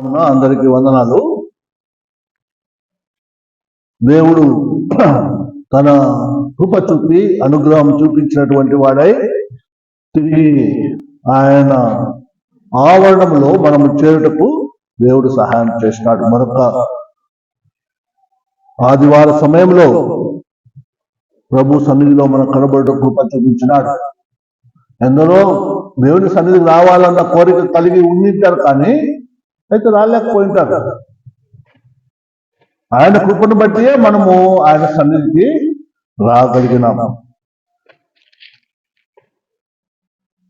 అందరికీ వందనాలు. దేవుడు తన కృప చూపి అనుగ్రహం చూపించినటువంటి వాడై తిరిగి ఆయన ఆవరణంలో మనము చేరుటకు దేవుడు సహాయం చేసినాడు. మరొక ఆదివార సమయంలో ప్రభు సన్నిధిలో మనం కనబడ కృప చూపించినాడు. ఎందరో దేవుని సన్నిధికి రావాలన్న కోరిక కలిగి ఉండింటారు, కానీ అయితే రాలేకపోయింటారు. ఆయన కృపను బట్టియే మనము ఆయన సన్నిధికి రాగలిగినాము.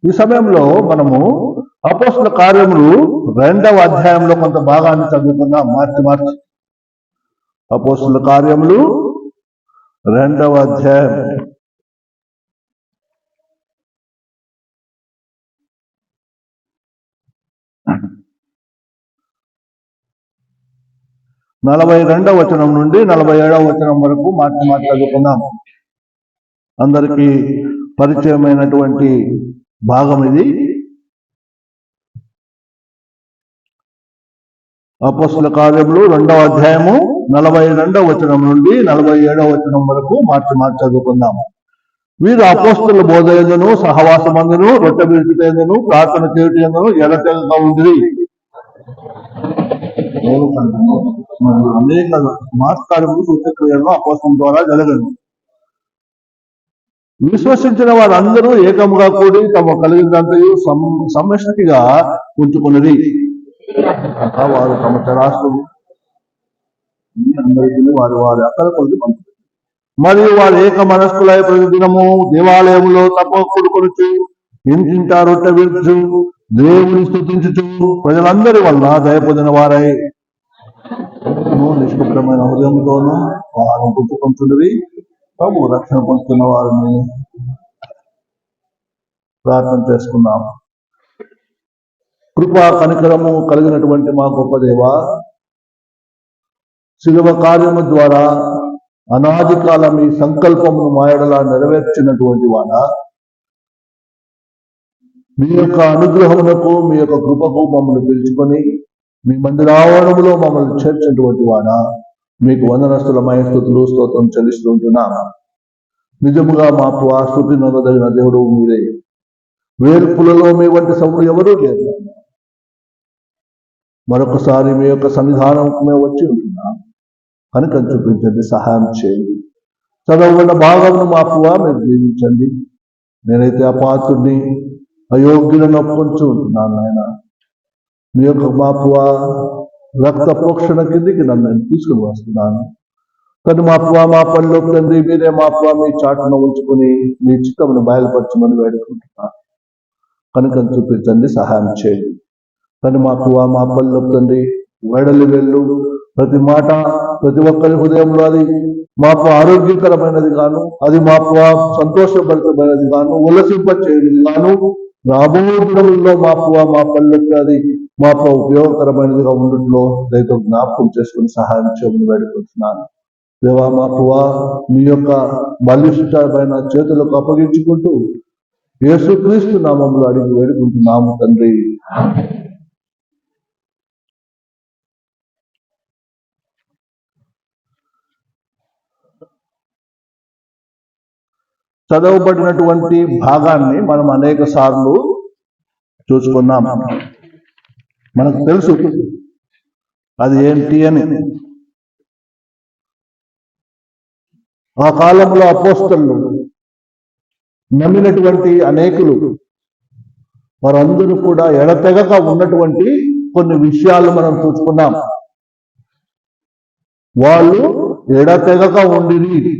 ఈ సమయంలో మనము అపోస్తల కార్యములు 2వ అధ్యాయంలో కొంత భాగాన్ని చదువుకుందాం. మార్చి అపోస్తల కార్యములు 2వ అధ్యాయం 42వ వచనం నుండి 47వ వచనం వరకు మార్చి చదువుకున్నాం. అందరికీ పరిచయమైనటువంటి భాగం ఇది. అపోస్తల కార్యములు 2వ అధ్యాయము 42వ వచనం నుండి 47వ వచనం వరకు మార్చి చదువుకుందాం. వీరు అపోస్తల బోధయందును సహవాసమందును రొట్టె విరుచుటయందును ప్రార్థన చేయుటయందును ఎడతెగక ఉండిరి. అనేక మాత్కార్యములు సూచక్రియలను అపోస్తలం ద్వారా జరగదు. విశ్వసించిన వారందరూ ఏకముగా కూడి తమ కలిగినంతయు సమష్టిగా ఉంచుకున్నది. వారు తమ చరాస్తులు అందరికీ వారి అక్కల కొద్ది పంచుతారు. మరియు వారు ఏక మనస్కులై ప్రతిదినము దేవాలయములో తప్పకొనుచు ఇంటింటా రొట్టె విరుచు దేవుని స్తుతించుచు ప్రజలందరి వల్ల దయ పొందిన వారై నిష్పక్షమైన హృదయంతోనూ వారు పుచ్చుకుంటున్నది. ప్రభు రక్షణ పొందుతున్న వారిని ప్రార్థన చేసుకున్నాం. కృపా కనికరము కలిగినటువంటి మా గొప్ప దేవ, శిలువ కార్యము ద్వారా అనాది కాలం మీ సంకల్పమును మాయడలా నెరవేర్చినటువంటి వాడ, మీ యొక్క అనుగ్రహమునకు మీ యొక్క కృపకు మమ్మల్ని పిలుచుకొని మీ మందిరావరణములో మమ్మల్ని చేర్చినటువంటి వాడ, మీకు వందనస్తులమైన స్తుతులు స్తోత్రం చెల్లిస్తుంటున్నా. నిజముగా మాకు ఆ స్తుతి నొందదగిన దేవుడు మీరే. వేర్పులలో మీ వంటి సముడు ఎవరూ లేరు. మరొకసారి మీ యొక్క సన్నిధానంకు మేము వచ్చి ఉంటున్నాం. కనుక చూపించండి, సహాయం చేయండి. చదవబడిన భాగమును మాపువా మీరు జీవించండి. నేనైతే అపాత్రుడిని అయోగ్యులను ఒప్పుకొంచు ఉంటున్నాను. ఆయన మీ యొక్క మాపువా రక్త ప్రోక్షణ కిందికి నన్ను తీసుకుని వస్తున్నాను. కానీ మాపువా మా పనిలో తండ్రి మీరే మాపువా మీ చాటును ఉంచుకుని మీ చిత్తమును బయలుపరచమని వేడుకుంటున్నాను. కనుక చూపించండి, సహాయం చేయండి. కానీ మాపువా మా పనిలో తండ్రి వెడలి వెళ్ళు ప్రతి మాట ప్రతి ఒక్కరి హృదయంలో అది మాకు ఆరోగ్యకరమైనది గాను, అది మాకు సంతోషభరితమైనది గాను, ఉల్లసింపచేయనిది గాను, రాబోయే దినముల్లో మాకు మా పల్లెకి అది మాకు ఉపయోగకరమైనదిగా ఉండట్లో దయతో జ్ఞాపకం చేసుకుని సహాయం చేయమని వేడుకుంటున్నాను. దేవా మాకువా మీ యొక్క బలిష్టమైన చేతులకు అప్పగించుకుంటూ యేసుక్రీస్తు నామములో అడిగి వేడుకుంటున్నాము తండ్రి. చదవబడినటువంటి భాగాన్ని మనం అనేక సార్లు చూసుకున్నాం. మనకు తెలుసు అది ఏంటి అని. ఆ కాలంలో అపోస్తలులు నమ్మినటువంటి అనేకులు వారందరూ కూడా ఎడతెగక ఉన్నటువంటి కొన్ని విషయాలు మనం చూసుకున్నాం. వాళ్ళు ఎడతెగక ఉండిరి,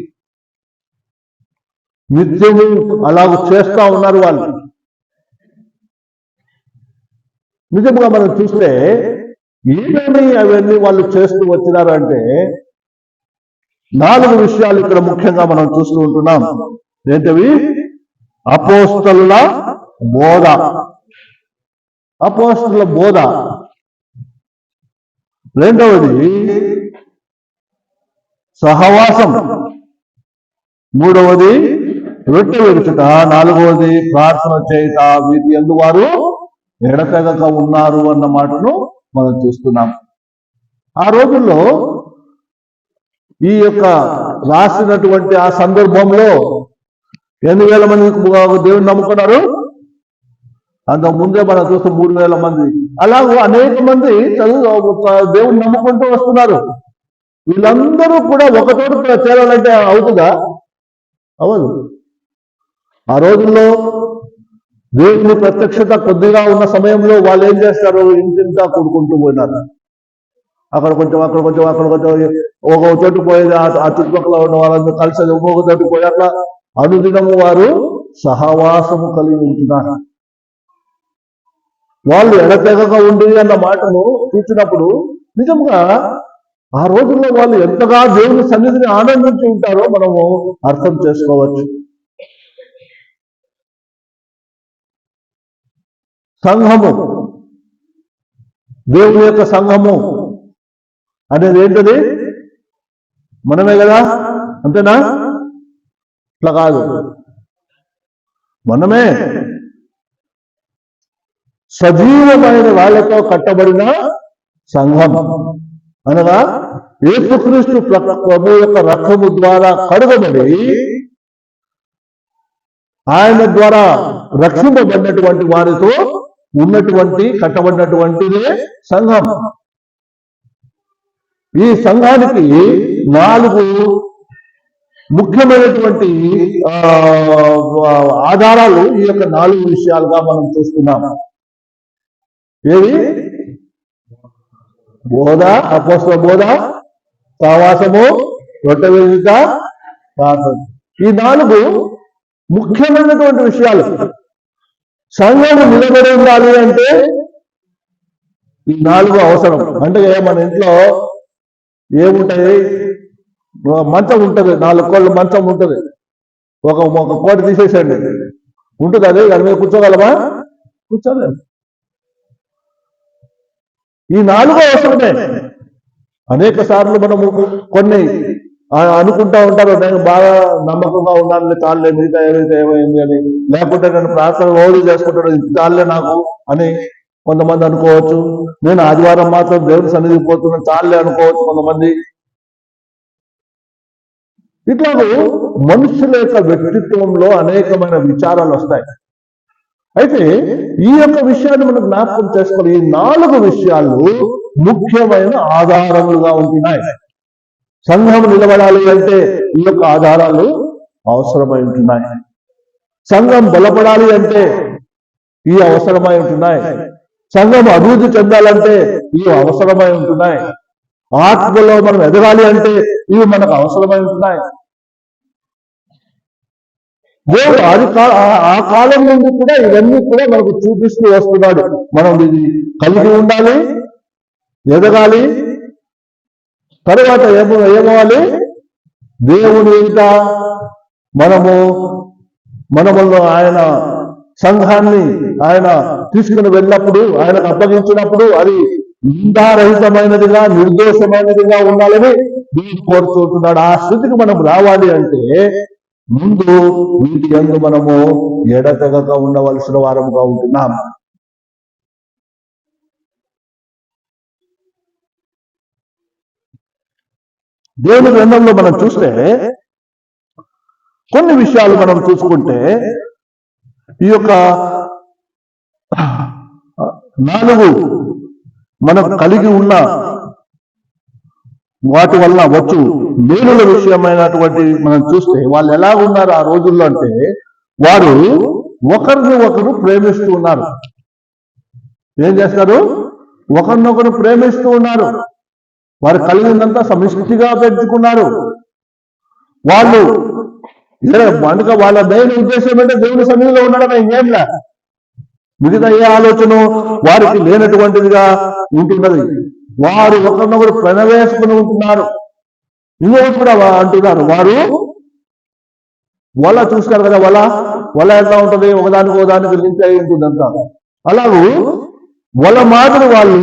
నిత్యము అలాగ చేస్తా ఉన్నారు వాళ్ళు. నిజంగా మనం చూస్తే ఏమేమి అవన్నీ వాళ్ళు చేస్తూ వచ్చినారు అంటే 4 విషయాలు ఇక్కడ ముఖ్యంగా మనం చూస్తూ ఉంటున్నాం. ఏంటవి? అపోస్తలుల బోధ. అపోస్తలుల బోధ. రెండవది సహవాసం. మూడవది రొట్టె విరుచుట. నాలుగవది ప్రార్థన చేయుట. వీటి యందు వారు ఎడతెగక ఉన్నారు అన్న మాటను మనం చూస్తున్నాం. ఆ రోజుల్లో ఈ యొక్క రాసినటువంటి ఆ సందర్భంలో 8,000 మంది దేవుని నమ్ముకున్నారు. అంతకు ముందే మనం చూస్తే 3,000 మంది. అలాగూ అనేక మంది దేవుని నమ్ముకుంటూ వస్తున్నారు. వీళ్ళందరూ కూడా ఒకచోట చేరాలంటే అవుతుందా? అవదు. ఆ రోజుల్లో దేవుని ప్రత్యక్షత కొద్దిగా ఉన్న సమయంలో వాళ్ళు ఏం చేస్తారు? ఇంటింటా కూడుకుంటూ పోయినారు. అక్కడ కొంచెం అక్కడ కొంచెం అక్కడ కొంచెం ఒక చోటు పోయేది, ఆ చుట్టుపక్కల ఉన్న వాళ్ళందరూ కలిసి ఒక్కొక్క చోటు పోయి అట్లా అనుదినము వారు సహవాసము కలిగి ఉంటున్నారు. వాళ్ళు ఎడతెగక ఉండి అన్న మాటను చూసినప్పుడు నిజంగా ఆ రోజుల్లో వాళ్ళు ఎంతగా దేవుని సన్నిధిని ఆనందించి ఉంటారో మనము అర్థం చేసుకోవచ్చు. సంఘము, దేవుని యొక్క సంఘము అనేది ఏంటది? మనమే కదా, అంతేనా? ఇట్లా కాదు, మనమే సజీవమైన వాళ్ళతో కట్టబడిన సంఘం అనగా యేసుక్రీస్తు ప్రభు యొక్క రక్తము ద్వారా కడుగబడి ఆయన ద్వారా రక్షింపబడినటువంటి వారితో ఉన్నటువంటి కట్టబడినటువంటిదే సంఘం. ఈ సంఘానికి 4 ముఖ్యమైనటువంటి ఆధారాలు ఈ యొక్క 4 విషయాలుగా మనం చూస్తున్నాం. ఏవి? బోధ, అపోస్తల బోధ, సహవాసము, రొట్టె విరుచుట, ప్రార్థన. ఈ 4 ముఖ్యమైనటువంటి విషయాలు. సంఘం నిలబడి ఉండాలి అంటే ఈ 4 అవసరం. అంటే మన ఇంట్లో ఏముంటాయి? మంచం ఉంటుంది, 4 కోళ్ళ మంచం ఉంటుంది. ఒక కోట తీసేసండి, ఉంటుంది. అది దాని మీద కూర్చోగలమా? కూర్చోలేదు. ఈ 4 అవసరమే. అనేక సార్లు మనము కొన్ని అనుకుంటా ఉంటారు, నేను బాగా నమ్మకంగా ఉన్నాను, చాలే, మిగతా ఏదైతే ఏమైంది అని, లేకుంటే నేను ప్రార్థన రోజు చేసుకుంటాను, చాలే నాకు అని కొంతమంది అనుకోవచ్చు. నేను ఆదివారం మాత్రం దేవుని సన్నిధికి పోతున్నాను, చాలే అనుకోవచ్చు కొంతమంది. ఇట్లా మనుషుల యొక్క వ్యక్తిత్వంలో అనేకమైన విచారాలు వస్తాయి. అయితే ఈ యొక్క విషయాన్ని మనం జ్ఞాపకం చేసుకోవాలి. ఈ 4 విషయాలు ముఖ్యమైన ఆధారములుగా ఉంటున్నాయి. సంఘం నిలబడాలి అంటే ఈ యొక్క ఆధారాలు అవసరమై ఉంటున్నాయి. సంఘం బలపడాలి అంటే ఈ అవసరమై ఉంటున్నాయి. సంఘం అభివృద్ధి చెందాలంటే ఇవి అవసరమై ఉంటున్నాయి. ఆత్మలో మనం ఎదగాలి అంటే ఇవి మనకు అవసరమై ఉంటున్నాయి. దేవుడు ఆ కాలం నుండి కూడా ఇవన్నీ కూడా మనకు చూపిస్తూ వస్తున్నాడు. మనం ఇది కలిగి ఉండాలి, ఎదగాలి. తర్వాత ఏమవ్వాలి? దేవుని ఎదుట మనములో ఆయన సంఘాన్ని ఆయన తీసుకుని వెళ్ళినప్పుడు, ఆయనకు అప్పగించినప్పుడు అది నిందారహితమైనదిగా, నిర్దోషమైనదిగా ఉండాలని దేవుడు కోరుకుంటున్నాడు. ఆ స్థితికి మనం రావాలి అంటే ముందు వీటి యందు మనము ఎడతెగక ఉండవలసిన వారముగా ఉంటున్నాం. దేవుని గ్రంథంలో మనం చూస్తే కొన్ని విషయాలు మనం చూసుకుంటే ఈ యొక్క 4 మనం కలిగి ఉన్న వాటి వల్ల వచ్చు మేలుల విషయమైనటువంటి మనం చూస్తే వాళ్ళు ఎలా ఉన్నారు ఆ రోజుల్లో అంటే, వారు ఒకరిని ఒకరు ప్రేమిస్తూ ఉన్నారు. ఏం చేస్తారు? ఒకరినొకరు ప్రేమిస్తూ ఉన్నారు. వారు కలిగిందంతా సమిష్టిగా పెంచుకున్నారు. వాళ్ళు అందుక వాళ్ళ మెయిన్ ఉద్దేశం అంటే దేవుని సన్నిధిలో ఉండడమే, ఇంకేంలా. మిగతా ఏ ఆలోచన వారికి లేనటువంటిదిగా ఉంటున్నది. వారు ఒకరినొకరు పెనవేసుకుని ఉంటున్నారు. ఇంకొకటి కూడా అంటున్నారు, వారు వల చూస్తారు కదా, వల ఎట్లా ఉంటుంది? ఒకదానికి లింక్ అయి ఉంటుంది అంతా. అలాగూ వల మాటలు వాళ్ళు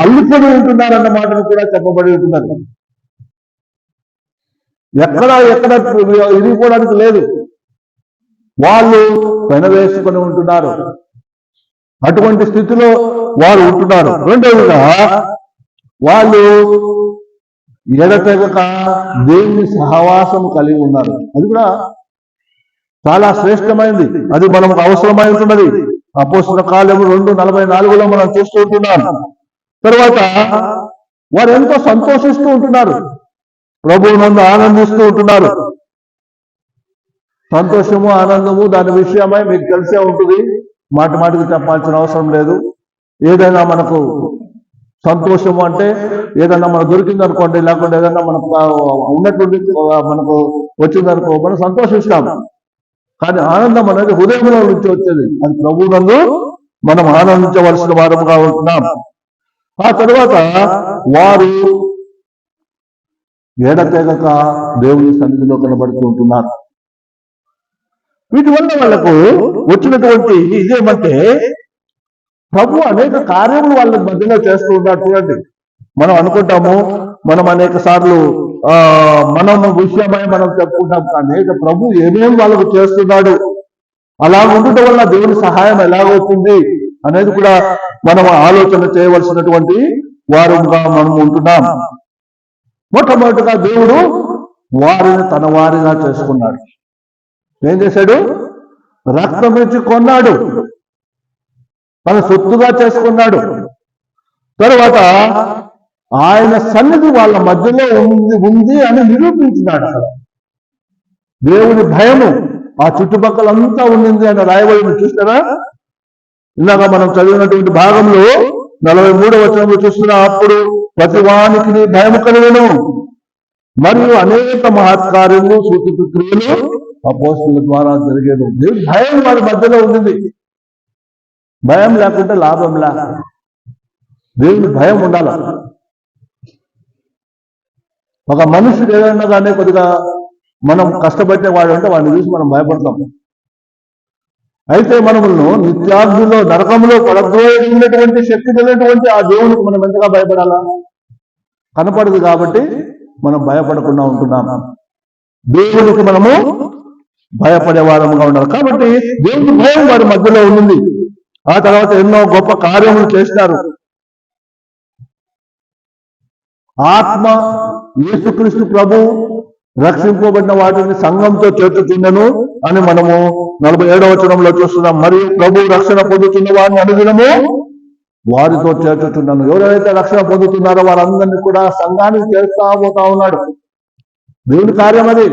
అల్లుకొని ఉంటున్నారన్న మాటను కూడా చెప్పబడి ఉంటున్నది. ఎక్కడ ఇరిగిపోవడానికి లేదు, వాళ్ళు పెనవేసుకొని ఉంటున్నారు. అటువంటి స్థితిలో వారు ఉంటున్నారు. రెండవదిగా వాళ్ళు ఎడతెగక దేవుని సహవాసం కలిగి ఉన్నారు. అది కూడా చాలా శ్రేష్టమైంది. అది మనకు అవసరమై ఉంటున్నది. అపోస్తల కార్యము 2:44 మనం చూస్తూ ఉంటున్నాం. తర్వాత వారు ఎంతో సంతోషిస్తూ ఉంటున్నారు, ప్రభువు నందు ఆనందిస్తూ ఉంటున్నారు. సంతోషము ఆనందము దాని విషయమై మీకు తెలిసే ఉంటుంది, మాటికి చెప్పాల్సిన అవసరం లేదు. ఏదైనా మనకు సంతోషము అంటే ఏదైనా మనకు దొరికింది అనుకోండి, లేకుంటే ఏదైనా మనకు ఉన్నటువంటి మనకు వచ్చిందనుకో మనం సంతోషిస్తాం. కానీ ఆనందం అనేది హృదయంలో నుంచి వచ్చేది. అది ప్రభువు నందు మనం ఆనందించవలసిన వారముగా ఉంటున్నాం. ఆ తర్వాత వారు ఎడతెగక దేవుని సన్నిధిలో కనబడుతూ ఉంటున్నారు. వీటి వల్ల వాళ్ళకు వచ్చినటువంటి ఇదేమంటే ప్రభు అనేక కార్యములు వాళ్ళ మధ్యలో చేస్తూ ఉంటారు. చూడండి, మనం అనుకుంటాము మనం అనేక సార్లు మనం విషయమై మనం చెప్పుకుంటాం, కానీ ప్రభు ఏమేమి వాళ్ళకు చేస్తున్నాడు, అలా ఉండటం వల్ల దేవుని సహాయం ఎలాగవుతుంది అనేది కూడా మనం ఆలోచన చేయవలసినటువంటి వారుగా మనం ఉంటున్నాం. మొట్టమొదటిగా దేవుడు వారిని తన వారిగా చేసుకున్నాడు. ఏం చేశాడు? రక్తం ఇచ్చి కొన్నాడు, తన సొత్తుగా చేసుకున్నాడు. తర్వాత ఆయన సన్నిధి వాళ్ళ మధ్యలో ఉంది అని నిరూపించినాడు. దేవుని భయము ఆ చుట్టుపక్కలంతా ఉండింది అని రాయబడి చూస్తారా? ఇలాగా మనం చదివినటువంటి భాగంలో 43వ వచనంలో చూస్తున్నా, అప్పుడు ప్రతి వానికి భయము కలిగెను, మరియు అనేక మహత్కార్యములు సూచక్రియలు అపోస్తలుల ద్వారా జరిగేది. దేవుని భయం వారి మధ్యలో ఉంది. భయం లేకుంటే లాభంలా. దేవుని భయం ఉండాలి. ఒక మనుషుడు ఏదైనా కానీ కొద్దిగా మనం కష్టపడిన వాడు అంటే వాడిని చూసి మనం భయపడతాం. అయితే మనములను నిత్యాగ్నిలో నరకంలో పడద్రోయటువంటి శక్తి కలిగినటువంటి ఆ దేవునికి మనం ఎంతగా భయపడాలా? కనపడదు కాబట్టి మనం భయపడకుండా ఉంటున్నాం. దేవునికి మనము భయపడే వారముగా ఉండాలి. కాబట్టి దేవుని భయం వారి మధ్యలో ఉంది. ఆ తర్వాత ఎన్నో గొప్ప కార్యములు చేస్తారు. ఆత్మ యేసుక్రీస్తు ప్రభు రక్షింపబడిన వాటిని సంఘంతో చేర్చుచుండెను అని మనము 47వ వచనంలో చూస్తున్నాం. మరియు ప్రభు రక్షణ పొందుతున్న వారిని అనుదినము వారితో చేర్చుచున్నాను. ఎవరైతే రక్షణ పొందుతున్నారో వారందరినీ కూడా సంఘానికి చేరుతా పోతా ఉన్నాడు. దేవుని కార్యం అది.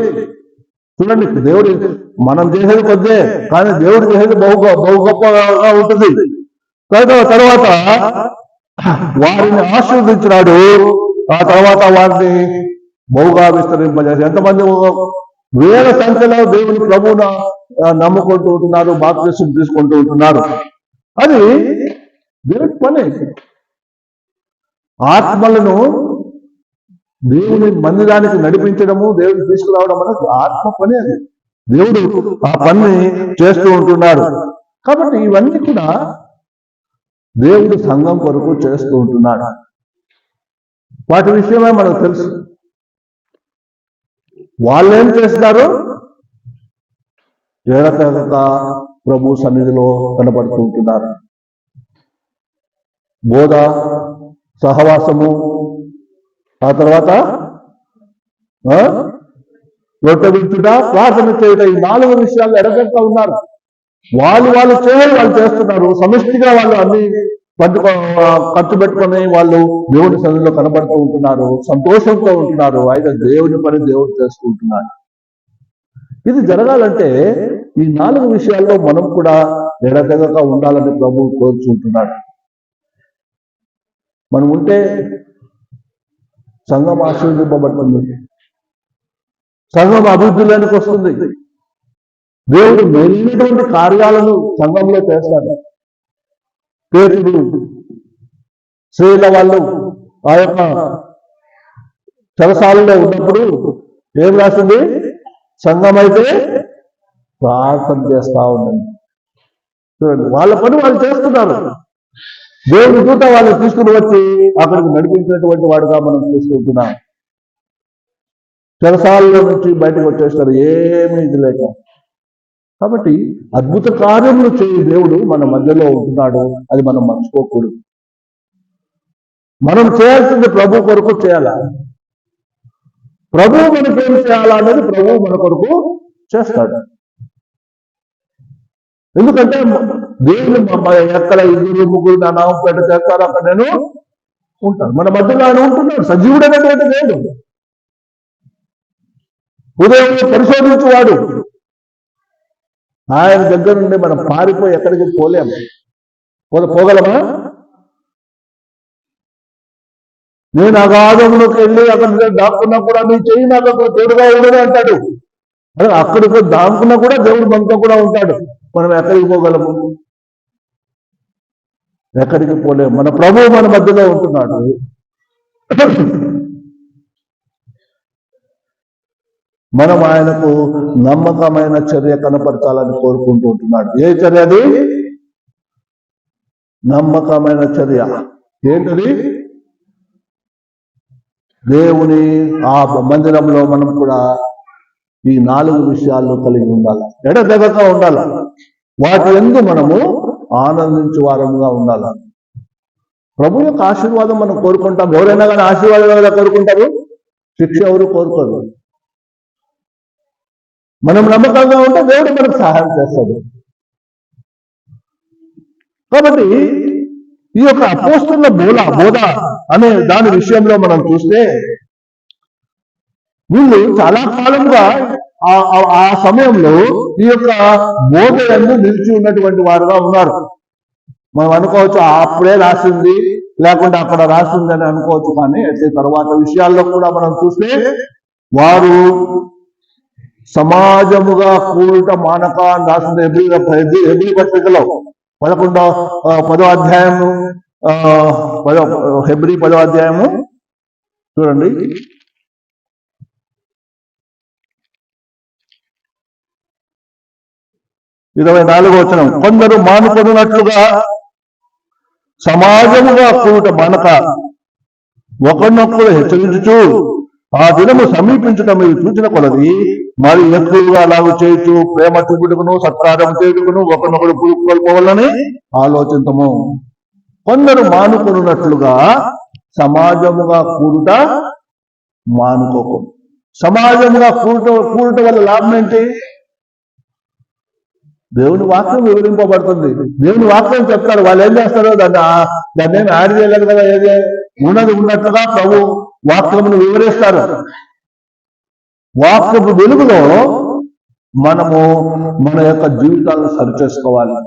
చూడండి, దేవుడు మనం చేసేది కొద్దే, కానీ దేవుడు చేసేది బహు గొప్పగా ఉంటుంది. తర్వాత వారిని ఆశీర్వదించినాడు. ఆ తర్వాత వారిని బహుగా విస్తరింపజేసి ఎంతమంది వేల సంఖ్యలో దేవుని ప్రభువును నమ్ముకుంటూ ఉంటున్నారు, బాప్తిసం తీసుకుంటూ ఉంటున్నారు. అది దేవుని పని. ఆత్మలను దేవుని మందిరానికి నడిపించడము, దేవుని తీసుకురావడం అనేది ఆత్మ పని. అది దేవుడు ఆ పని చేస్తూ ఉంటున్నాడు. కాబట్టి ఇవన్నీ కూడా దేవుడు సంఘం కొరకు చేస్తూ ఉంటున్నాడు. వాటి విషయమే మనకు తెలుసు. వాళ్ళేం చేస్తారు? ఎడతెగక ప్రభు సన్నిధిలో కనబడుతూ ఉంటున్నారు. బోధ, సహవాసము, ఆ తర్వాత రొట్టె విడుచుట, ప్రార్థన చేయుట, ఈ 4 విషయాలు ఎడతెగక ఉన్నారు. వాళ్ళు చేయాలి, వాళ్ళు చేస్తున్నారు. సమిష్టిగా వాళ్ళు అన్ని ఖర్చు పెట్టుకొని వాళ్ళు దేవుని సన్నిధిలో కనబడుతూ ఉంటున్నారు, సంతోషంతో ఉంటున్నారు. అయితే దేవుని పని దేవుడు చేసుకుంటున్నాడు. ఇది జరగాలంటే ఈ 4 విషయాల్లో మనం కూడా ఎడతెగక ఉండాలని ప్రభువు కోరుచుంటున్నాడు. మనం ఉంటే సంఘం ఆశీర్వదింపబడుతుంది, సంఘం అభివృద్ధిలోనికి వస్తుంది. దేవుడు మెరిగినటువంటి కార్యాలను సంఘంలో చేస్తాడు. పేరుడు స్త్రీల వాళ్ళు ఆ యొక్క చెరసాలలో ఉన్నప్పుడు ఏం రాసింది? సంఘం అయితే ప్రార్థన చేస్తా ఉండండి. చూడండి, వాళ్ళ పని వాళ్ళు చేస్తున్నారు. దేవుని దూత వాళ్ళు తీసుకుని వచ్చి అక్కడికి నడిపించినటువంటి వాడుగా మనం తీసుకుంటున్నాం. చెరసాలలో నుంచి బయటకు వచ్చేస్తారు, ఏమీ ఇది లేక. కాబట్టి అద్భుత కార్యములు చేయ దేవుడు మన మధ్యలో ఉంటున్నాడు. అది మనం మర్చిపోకూడదు. మనం చేయాల్సింది ప్రభు కొరకు చేయాలా, ప్రభు మనకేం చేయాలా అనేది ప్రభు మన కొరకు చేస్తాడు. ఎందుకంటే దేవుడు ఎక్కడ 2-3 నా నామం పేట చేస్తారో అక్కడ నేను ఉంటాను. మన మధ్యలో ఆయన ఉంటున్నాడు, సజీవుడైనటువంటి దేవుడు, ఉదయం పరిశోధించువాడు. ఆయన దగ్గర నుండి మనం పారిపోయి ఎక్కడికి పోలేము. పోగలమా? నేను అగాధంలోకి వెళ్ళి అక్కడ దాక్కున్నా కూడా నీ చెయ్యి నాకు తోడుగా ఉండని అంటాడు. అదే అక్కడికి దాక్కున్నా కూడా దేవుడు మనతో కూడా ఉంటాడు. మనం ఎక్కడికి పోగలము? ఎక్కడికి పోలేము. మన ప్రభువు మన మధ్యలో ఉంటున్నాడు. మనం ఆయనకు నమ్మకమైన చర్య కనపరచాలని కోరుకుంటూ ఉంటున్నాడు. ఏ చర్య అది? నమ్మకమైన చర్య. ఏంటది? దేవుని ఆ మందిరంలో మనం కూడా ఈ 4 విషయాల్లో కలిగి ఉండాలి. ఎడతెగక ఉండాలి. వాటి యందు మనము ఆనందించే వారముగా ఉండాలి. ప్రభు యొక్క ఆశీర్వాదం మనం కోరుకుంటాం. ఎవరైనా కానీ ఆశీర్వాదం ఎలా కోరుకుంటారు? శిక్ష ఎవరు కోరుకోరు. మనం నమ్మకంగా ఉంటే దేవుడు మనకు సహాయం చేస్తాడు. కాబట్టి ఈ యొక్క అపోస్తలుల బోధ అనే దాని విషయంలో మనం చూస్తే వీళ్ళు చాలా కాలంగా ఆ సమయంలో ఈ యొక్క బోధలను నిలిచి ఉన్నటువంటి వారుగా ఉన్నారు. మనం అనుకోవచ్చు అప్పుడే రాసింది లేకుంటే అక్కడ రాసింది అని అనుకోవచ్చు. కానీ అయితే తర్వాత విషయాల్లో కూడా మనం చూస్తే వారు సమాజముగా కూడుట మానక అని రాసింది హెబ్రీ పత్రికలో 10వ అధ్యాయము హెబ్రీ 10వ అధ్యాయము చూడండి. 24వ వచనం. కొందరు మానుకొనున్నట్లుగా సమాజముగా కూడుట మానక ఒకరినొకరు హెచ్చరించుచు ఆ దినము సమీపించటం మీరు చూచిన కొలది మరి ఎక్కువగా అలాగూ చేయుచు ప్రేమ చూపుటకును సత్కారం చేయుటకును ఒకరినొకరు పురుకోవాలని ఆలోచించము. కొందరు మానుకొనున్నట్లుగా సమాజముగా కూడుట మానుకోకు. సమాజముగా కూడుట వల్ల లాభం ఏంటి? దేవుని వాక్యం వివరింపబడుతుంది. దేవుని వాక్యం చెప్తారు. వాళ్ళు ఏం చేస్తారు? దాన్ని ఏమి యాడ్ చేయలేదు కదా. ఏది ఉన్నది ఉన్నట్లుగా ప్రభు వాక్యమును వివరిస్తారు. వాక్యపు వెలుగులో మనము మన యొక్క జీవితాలను సరిచేసుకోవాలి.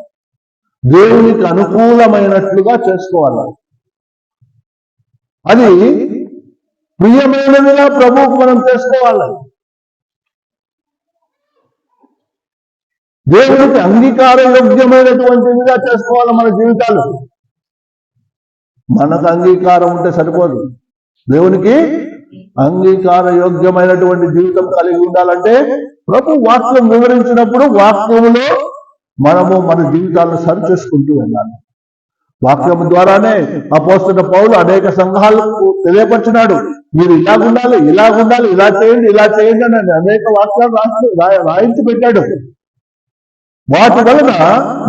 దేవునికి అనుకూలమైనట్లుగా చేసుకోవాలి. అది ప్రియమైనదిగా ప్రభువుకు మనం చేసుకోవాలి. దేవునికి అంగీకార యోగ్యమైనటువంటివిగా చేసుకోవాలి మన జీవితాలు. మనకు అంగీకారం ఉంటే సరిపోదు. దేవునికి అంగీకార యోగ్యమైనటువంటి జీవితం కలిగి ఉండాలంటే ప్రభు వాక్యం వివరించినప్పుడు వాక్యములో మనము మన జీవితాలను సరి చేసుకుంటూ వెళ్ళాలి. వాక్యం ద్వారానే అపోస్తలుడైన పౌలు అనేక సంఘాలకు తెలియపరిచినాడు. మీరు ఇలాగుండాలి, ఇలాగుండాలి, ఇలా చేయండి అని అనేక వాక్యాలు రాయించి పెట్టాడు. వాటి వలన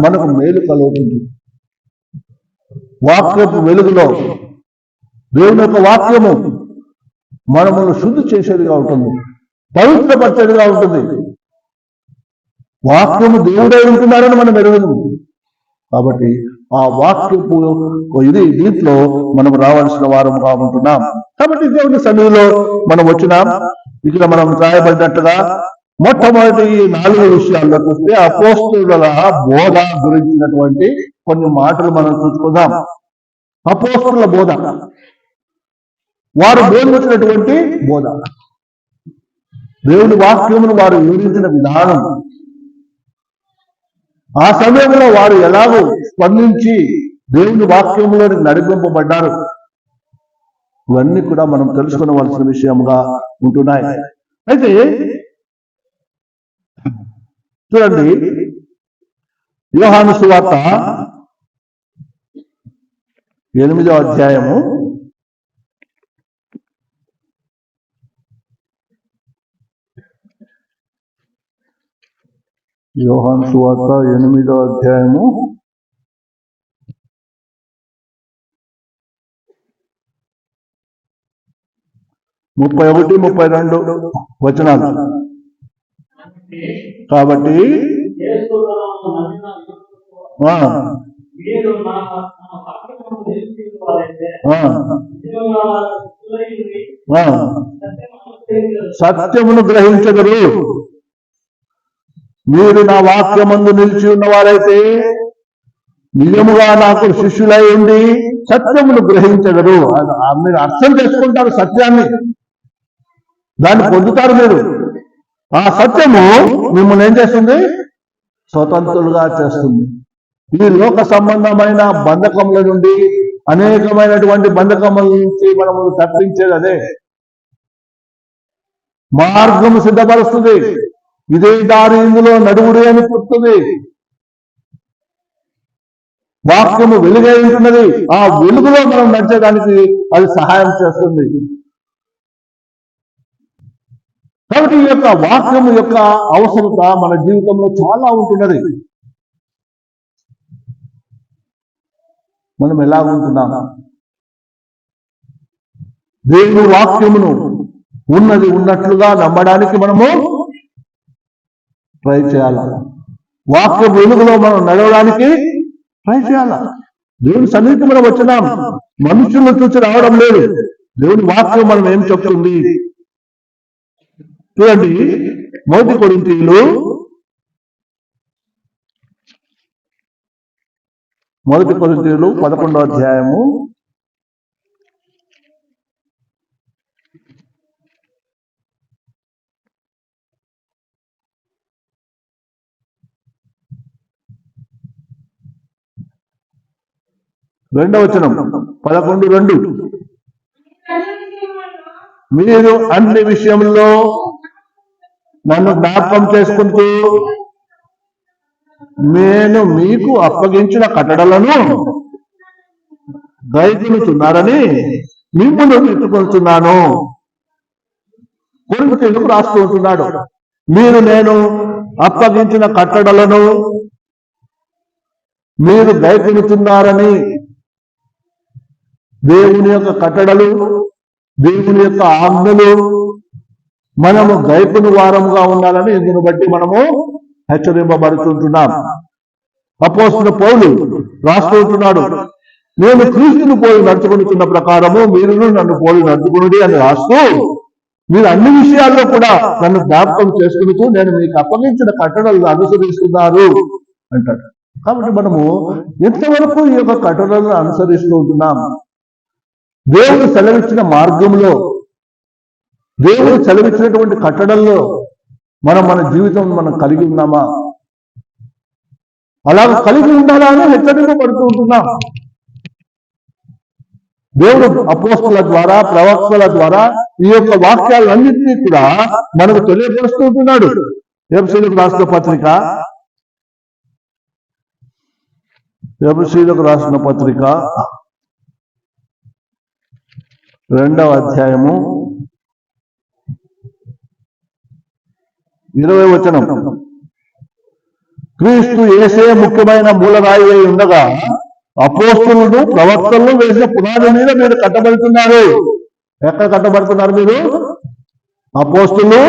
మనకు మేలు కలుగుతుంది. వాక్యపు వెలుగులో దేవుని యొక్క వాక్యము మనమును శుద్ధి చేసేదిగా ఉంటుంది, పవిత్రపరిచేదిగా ఉంటుంది. వాక్యము దేవుడై ఉంటున్నారని మనం ఎరుగుదు. కాబట్టి ఆ వాక్యపు దీంట్లో మనం రావాల్సిన వారముగా ఉంటున్నాం. కాబట్టి దేవుని సన్నిధిలో మనం వచ్చినాం. ఇక్కడ మనం రాయబడినట్టుగా మొట్టమొదటి 4 విషయాల్లో చూస్తే అపోస్తలుల బోధ గురించినటువంటి కొన్ని మాటలు మనం చూసుకుందాం. అపోస్తలుల బోధ, వారు బోధించినటువంటి బోధ, దేవుని వాక్యమును వారు వివరించిన విధానం, ఆ సమయంలో వారు ఎలాగో స్పందించి దేవుని వాక్యంలోని నడిపింపబడ్డారు. ఇవన్నీ కూడా మనం తెలుసుకోవలసిన విషయముగా ఉంటున్నాయి. అయితే చూడండి, యోహాను సువార్త 8వ అధ్యాయము 8వ అధ్యాయము 31, 32 వచనాలు. కాబట్టి సత్యమును గ్రహించగరు. మీరు నా వాక్యమందు నిలిచి ఉన్నవారైతే నిజముగా నాకు శిష్యులై ఉండి సత్యమును గ్రహించగరు. మీరు అర్థం చేసుకుంటారు సత్యాన్ని, దాన్ని పొందుతారు మీరు. ఆ సత్యము మిమ్మల్ని ఏం చేస్తుంది? స్వతంత్రులుగా చేస్తుంది. ఈ లోక సంబంధమైన బంధకముల నుండి, అనేకమైనటువంటి బంధకముల నుంచి మనము తప్పించేది అదే. మార్గము సిద్ధపరుస్తుంది. ఇదే దారి, ఇందులో నడువుడి అని చెప్తుంది. వాక్యము వెలుగై ఉంటున్నది. ఆ వెలుగులో మనం నడిచేదానికి అది సహాయం చేస్తుంది. కాబట్టి ఈ యొక్క వాక్యము యొక్క అవసరత మన జీవితంలో చాలా ఉంటున్నది. మనం ఎలా ఉంటున్నాం? దేవుని వాక్యమును ఉన్నది ఉన్నట్లుగా నమ్మడానికి మనము ట్రై చేయాల. వాక్య వెలుగులో మనం నడవడానికి ట్రై చేయాల. దేవుని సన్నిధికి మనం వచ్చినాం, మనుషులను చూసి రావడం లేదు. దేవుని వాక్యం మనం ఏం చెప్తుంది చూడండి. 1 కొరింథీయులు 11వ అధ్యాయము 2వ వచనం, 11:2. మీరు అన్ని విషయంలో నన్ను జ్ఞాపకం చేసుకుంటూ నేను మీకు అప్పగించిన కట్టడలను గైకొనుచున్నారని మిమ్మల్ని ఎత్తుకొనుచున్నాను. కొరింథీయులకు రాస్తూ ఉంటున్నాడు, మీరు నేను అప్పగించిన కట్టడలను మీరు గైకొనుచున్నారని. దేవుని యొక్క కట్టడలు, దేవుని యొక్క ఆజ్ఞలు మనము గైకొను వారముగా ఉండాలని ఇందును బట్టి మనము హెచ్చరింపబడుతుంటున్నాం. అపోస్తలుడైన పౌలు రాస్తూ ఉంటున్నాడు, నేను క్రీస్తును పోలి నడుచుకుంటున్న ప్రకారము మీరును నన్ను పోలి నడుచుకునుడి అని రాస్తూ, మీరు అన్ని విషయాల్లో కూడా నన్ను జ్ఞాపకం చేసుకుంటూ నేను మీకు అప్పగించిన కట్టడలను అనుసరిస్తున్నారు అంటాడు. కాబట్టి మనము ఎంతవరకు ఈ యొక్క కట్టడలను అనుసరిస్తూ ఉంటున్నాం? దేవుడు సెలవిచ్చిన మార్గంలో, దేవుడు సెలవిచ్చినటువంటి కట్టడంలో మన జీవితం మనం కలిగి ఉన్నామా? అలాగ కలిగి ఉండాలా అని హెచ్చరింపబడుతూ ఉంటున్నాం. దేవుడు అపోస్తలుల ద్వారా, ప్రవక్తల ద్వారా ఈ యొక్క వాక్యాలన్నింటినీ కూడా మనకు తెలియపరుస్తూ ఉంటున్నాడు. ఎఫెసీయులకు రాసిన పత్రిక 2వ అధ్యాయము 20వ వచనం, క్రీస్తు యేసే ముఖ్యమైన మూలరాయి అయి ఉండగా అపోస్తలులను ప్రవక్తలను వేసిన పునాది మీద మీరు కట్టబడుతున్నారు. ఎక్కడ కట్టబడుతున్నారు మీరు? అపోస్తలు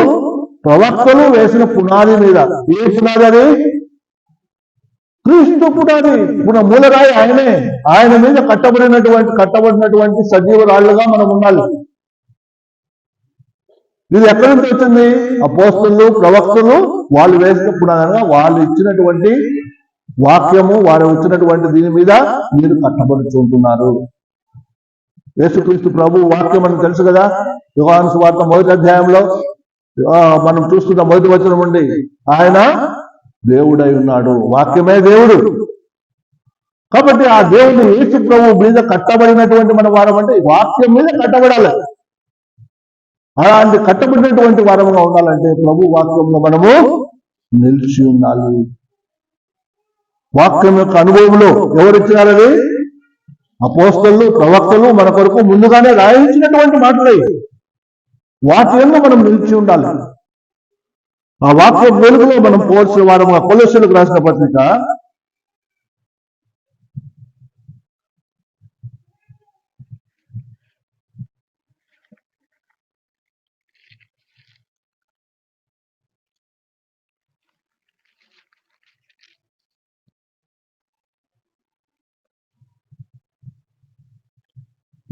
ప్రవక్తలు వేసిన పునాది మీద. ఏ పునాది అది? క్రీస్తు పునాది. మూలరాయి ఆయనే. ఆయన మీద కట్టబడినటువంటి సజీవ రాళ్లుగా మనం ఉండాలి. ఇది ఎక్కడి నుంచి వచ్చింది? అపోస్తలు ప్రవక్తలు వాళ్ళు వేసిన పునాదిగా, వాళ్ళు ఇచ్చినటువంటి వాక్యము, వారు వచ్చినటువంటి దీని మీద మీరు కట్టబడుతుంటున్నారు. యేసుక్రీస్తు ప్రభు వాక్యం అని తెలుసు కదా. యోహాను సువార్త 1వ అధ్యాయంలో మనం చూస్తున్న 1వ వచనం నుండి, ఆయన దేవుడై ఉన్నాడు, వాక్యమే దేవుడు. కాబట్టి ఆ దేవుడు యేసు ప్రభు మీద కట్టబడినటువంటి మన వారం అంటే వాక్యం మీద కట్టబడాలి. అలాంటి కట్టబడినటువంటి వారముగా ఉండాలంటే ప్రభు వాక్యంలో మనము నిలిచి ఉండాలి. వాక్యం యొక్క అనుభవంలో ఎవరిచ్చినారని? అపోస్తలులు ప్రవక్తలు మన కొరకు ముందుగానే రాయించినటువంటి మాటలే. వాటి వల్ల మనం నిలిచి ఉండాలి. ఆ వాక్య వెలుగులో మనం పోల్చిన వారముగా. కొలొస్సీయులకు రాసిన పత్రిక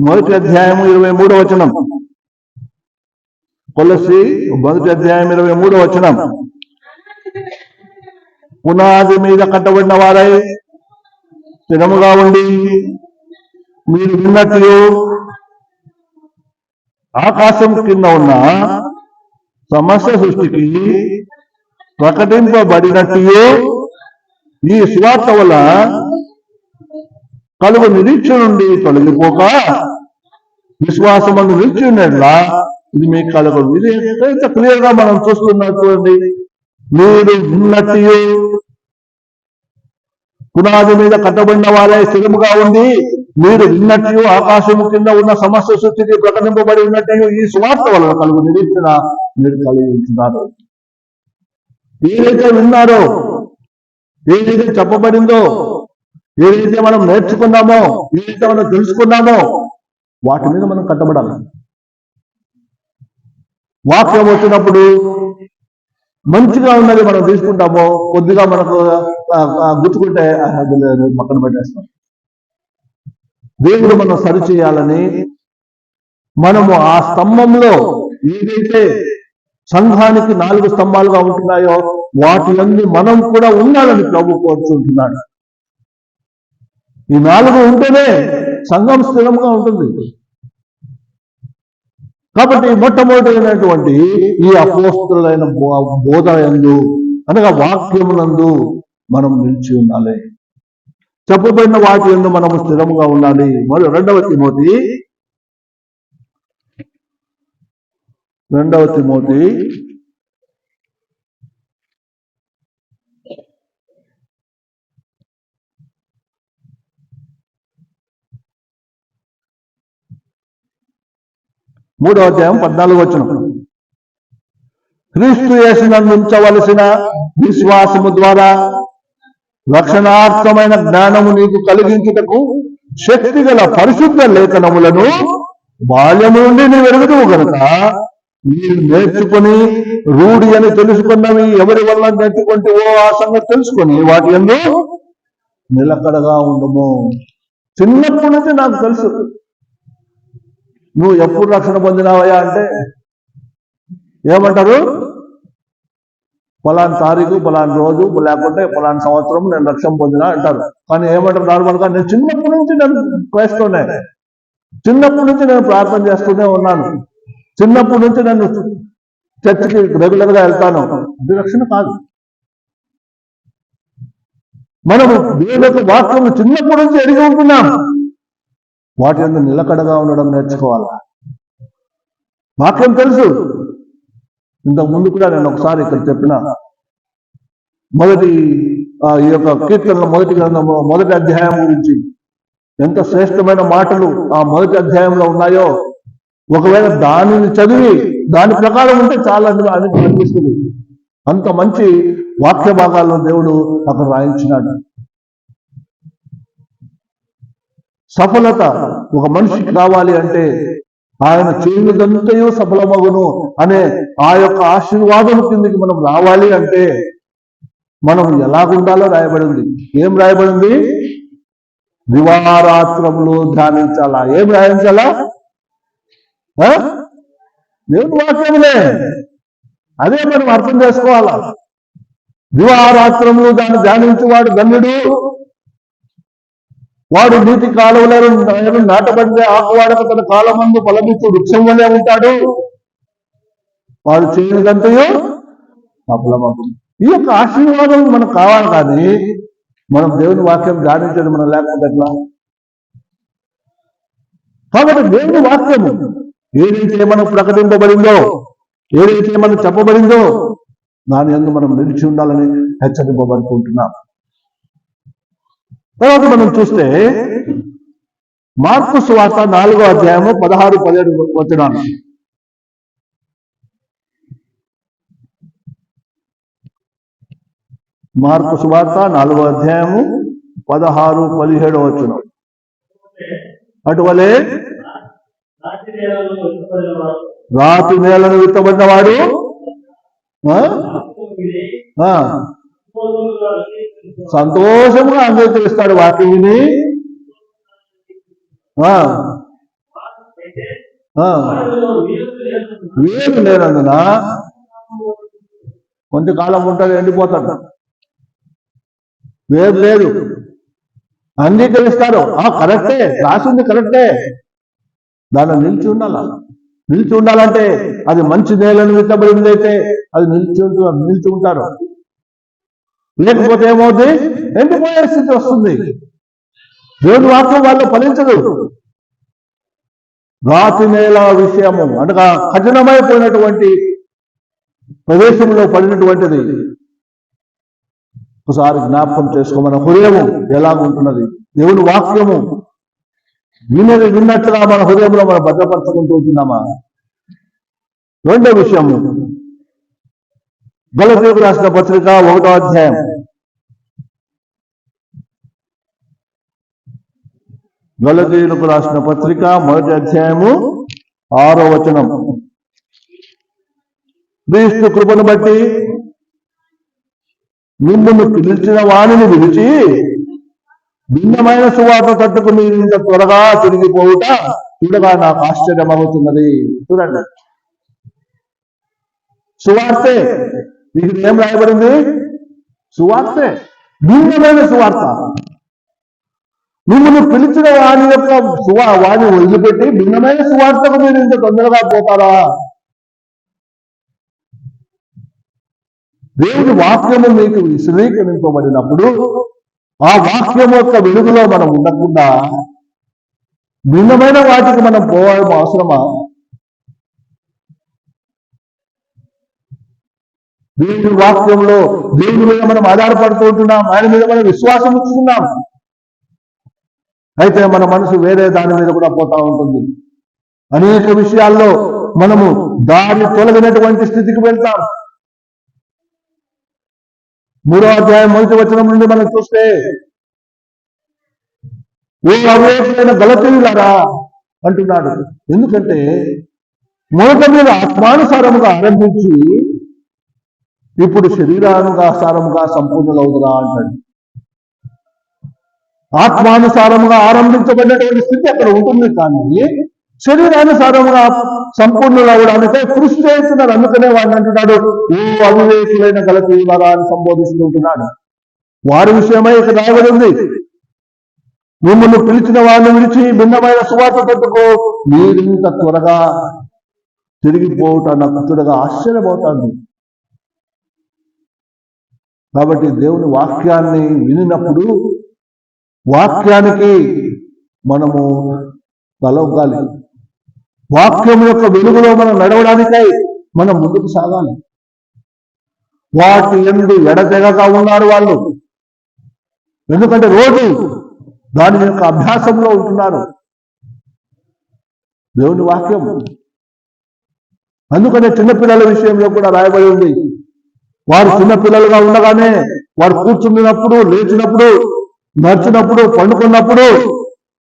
మొదటి అధ్యాయము 23వ వచనం. కొలస్సీ మొదటి అధ్యాయం 23వ వచనం. పునాది మీద కట్టబడిన వారై స్థిరముగా ఉండి మీరు విన్నట్లు ఆకాశం కింద ఉన్న సమస్త సృష్టికి ప్రకటింపబడినట్టు ఈ సువార్త వల్ల కలుగు నిరీక్షణ నుండి తొలగిపోక విశ్వాసమును నిలిచి ఉన్నట్లా ఇది మీకు కలగదు. ఇది ఎంత క్లియర్ గా మనం చూస్తున్నటువంటి మీరు విన్నట్టు పునాది మీద కట్టబడిన వారే స్థిరముగా ఉండి మీరు విన్నట్టు ఆకాశము కింద ఉన్న సమస్త సృష్టికి ప్రకటింపబడి ఉన్నట్టు ఈ సువార్త వలన కలుగు నిరీక్షణ మీరు కలిగి ఉంటున్నారు. ఏదైతే విన్నారో, ఏదైతే చెప్పబడిందో, ఏదైతే మనం నేర్చుకున్నామో, ఏదైతే మనం తెలుసుకున్నామో వాటి మీద మనం కట్టబడాలి. వాక్యం వచ్చినప్పుడు మంచిగా ఉన్నది మనం తీసుకుంటామో, కొద్దిగా మనకు గుర్తుకుంటే పక్కన పెట్టేస్తాం. దేవుడు మనం సరిచేయాలని మనము ఆ స్తంభంలో ఏదైతే సంఘానికి 4 స్తంభాలుగా ఉంటున్నాయో వాటి అన్ని మనం కూడా ఉండాలని ప్రభు కోరుకుంటున్నాడు. ఈ 4 ఉంటేనే సంఘం స్థిరంగా ఉంటుంది. కాబట్టి మొట్టమొదటైనటువంటి ఈ అపోస్తులైన బోధ యందు అనగా వాక్యమునందు మనం నిలిచి ఉండాలి. చెప్పబడిన వాటి యందు మనము స్థిరంగా ఉండాలి. మరియు 2వ తిమోతి 3వ అధ్యాయం 14వ వచనం. క్రీస్తు యేసునందు ఉంచవలసిన విశ్వాసము ద్వారా రక్షణార్థమైన జ్ఞానము నీకు కలిగించుటకు శక్తిగల పరిశుద్ధ లేఖనములను బాల్యము నుండి నీ వెరుగుదువు గనుక మీరు నేర్చుకుని రూఢి అని తెలుసుకున్నవి ఎవరి వల్ల నేర్చుకుంటేవో ఆ సంగతి తెలుసుకొని వాటి యందు నిలకడగా ఉండము. చిన్నప్పటి నుంచి నాకు తెలుసు. నువ్వు ఎప్పుడు రక్షణ పొందినావయ్యా అంటే ఏమంటారు? ఫలాన్ తారీఖు, ఫలాన్ రోజు, లేకుంటే ఫలాన్ సంవత్సరం నేను రక్షణ పొందినా అంటారు. కానీ ఏమంటారు నార్మల్గా? నేను చిన్నప్పటి నుంచి నేను క్రైస్తవునే, చిన్నప్పటి నుంచి నేను ప్రార్థన చేస్తూనే ఉన్నాను, చిన్నప్పటి నుంచి నేను చర్చికి రెగ్యులర్ గా వెళ్తాను. అది రక్షణ కాదు. మనము దేవుని యొక్క వాక్యం చిన్నప్పటి నుంచి ఎరిగి ఉంటున్నాం. వాటి యందు నిలకడగా ఉండడం నేర్చుకోవాలి. వాక్యం తెలుసు. ఇంతకు ముందు కూడా నేను ఒకసారి ఇక్కడ చెప్పిన ఈ యొక్క కీర్తనల మొదటి గ్రంథము 1వ అధ్యాయం గురించి ఎంత శ్రేష్టమైన మాటలు ఆ 1వ అధ్యాయంలో ఉన్నాయో, ఒకవేళ దానిని చదివి దాని ప్రకారం ఉంటే చాలా అని అనిపిస్తుంది. అంత మంచి వాక్య భాగాల్లో దేవుడు అక్కడ రాయించినాడు. సఫలత ఒక మనిషికి కావాలి అంటే ఆయన చేయనిదంతయో సఫలమగును అనే ఆ యొక్క ఆశీర్వాదం కిందకి మనం రావాలి అంటే మనం ఎలాగుండాలో రాయబడింది. ఏం రాయబడింది? దివారాత్రములు ధ్యానించాలా. ఏం రాయించాలా? దేవుని వాక్యములే. అదే మనం అర్థం చేసుకోవాలా. దివారాత్రములు దాన్ని ధ్యానించేవాడు ధన్యుడు, వాడు నీటి కాలువలను నాటబడితే ఆకువాడక తన కాలమందు ఫలమిచ్చు వృక్షం వల్లే ఉంటాడు, వాడు చేయనిదంతయో సఫలమగు. ఈ యొక్క ఆశీర్వాదం మనకు కావాలి. కానీ మనం దేవుని వాక్యం ధ్యానించేది మనం లేకపోతే ఎట్లా? కాబట్టి దేవుని వాక్యము ఏదైతే మనం ప్రకటింపబడిందో, ఏదైతే మనం చెప్పబడిందో దాని యందు మనం నిలిచి ఉండాలని హెచ్చరింపబడుకుంటున్నాం. తర్వాత మనం చూస్తే మార్కు సువార్త 4వ అధ్యాయము 16-17 వచనాలు. మార్కు సువార్త 4వ అధ్యాయము 16-17 వచనం. అటువలే రాతి నేలను విత్తబడిన వాడు సంతోషంగా అంగీకరిస్తాడు. వాక్యం విని వేరు లేనందున కొంతకాలం ఉంటాడు, ఎండిపోతాడు. వేరు లేదు, అంగీకరిస్తారు. కరెక్టే, రాసింది కరెక్టే, దాన్ని నిలిచి ఉండాలంటే అది మంచి నేలను విత్తబడింది అయితే అది నిలిచి ఉంటారు. లేకపోతే ఏమవుతుంది, ఎండిపోయే స్థితి వస్తుంది. దేవుని వాక్యం వాళ్ళు ఫలించదు. రాతి నేల విషయము అనగా కఠినమైపోయినటువంటి ప్రదేశంలో పడినటువంటిది. ఒకసారి జ్ఞాపకం చేసుకో, మన హృదయము ఎలాగుంటున్నది. దేవుని వాక్యము విన్నట్టుగా మన హృదయంలో మనం భద్రపరచుకుంటూ ఉంటున్నామా? రెండో విషయము, గలతీయులకు రాసిన పత్రిక 1వ అధ్యాయం. గలతీయులకు రాసిన పత్రిక 1వ అధ్యాయము 6వ వచనం. క్రీస్తు కృపను బట్టి మిమ్మును పిలిచిన వాణిని విడిచి భిన్నమైన సువార్త తట్టుకు మీరు ఇంత త్వరగా తిరిగిపోవుట చూడగా నాకు ఆశ్చర్యమవుతున్నది. చూడండి, సువార్తే, మీకు ఏం రాయబడింది? సువార్తే, భిన్నమైన సువార్త. మిమ్మల్ని పిలిచిన వాణి యొక్క వాణి వదిలిపెట్టి భిన్నమైన సువార్తకు మీరు ఇంత తొందరగా పోతారా? దేవుని వాక్యము మీకు విశదీకరింపబడినప్పుడు ఆ వాక్యం యొక్క వెలుగులో మనం ఉండకుండా భిన్నమైన వాటికి మనం పోవడం అవసరమా? దేవుని వాక్యంలో దేవుని మీద మనం ఆధారపడుతూ ఉంటున్నాం, ఆయన మీద మనం విశ్వాసం ఉంచుకున్నాం. అయితే మన మనసు వేరే దాని మీద కూడా పోతా ఉంటుంది. అనేక విషయాల్లో మనము దారి తొలగినటువంటి స్థితికి వెళ్తాం. 3వ అధ్యాయం 1వ వచనం నుండి మనం చూస్తే, ఓ అవివేకులైన గలతీయులారా అంటున్నాడు. ఎందుకంటే మొదట మీరు ఆత్మానుసారముగా ఆరంభించి ఇప్పుడు శరీరానుసారముగా సంపూర్ణులవుదురా అంటాడు. ఆత్మానుసారముగా ఆరంభించబడినటువంటి స్థితి అక్కడ ఉంటుంది, కానీ శరీరానుసారముగా సంపూర్ణులవడానికే కృషి చేస్తున్నారు. అందుకనే వాడిని అంటున్నాడు, ఓ అవివేకులైన గలతీయులారా అని సంబోధిస్తూ ఉంటున్నాడు. వారి విషయమై ఇక్కడ రాయబడింది, మిమ్మల్ని పిలిచిన వారిని విడిచి భిన్నమైన సువార్త తట్టుకో మీరింత త్వరగా తిరిగిపోవుట నాకు త్వరగా ఆశ్చర్యమవుతుంది. కాబట్టి దేవుని వాక్యాన్ని వినినప్పుడు వాక్యానికి మనము తలొగ్గాలి. వాక్యం యొక్క వెలుగులో మనం నడవడానికై మనం ముందుకు సాగాలి. వాటి యందు ఎడతెగక ఉన్నారు వాళ్ళు. ఎందుకంటే రోజు దాని యొక్క అభ్యాసంలో ఉంటున్నారు దేవుని వాక్యం. అందుకనే చిన్నపిల్లల విషయంలో కూడా రాయబడి ఉంది, వారు చిన్నపిల్లలుగా ఉండగానే వారు కూర్చున్నప్పుడు, లేచినప్పుడు, నడిచినప్పుడు, పండుకున్నప్పుడు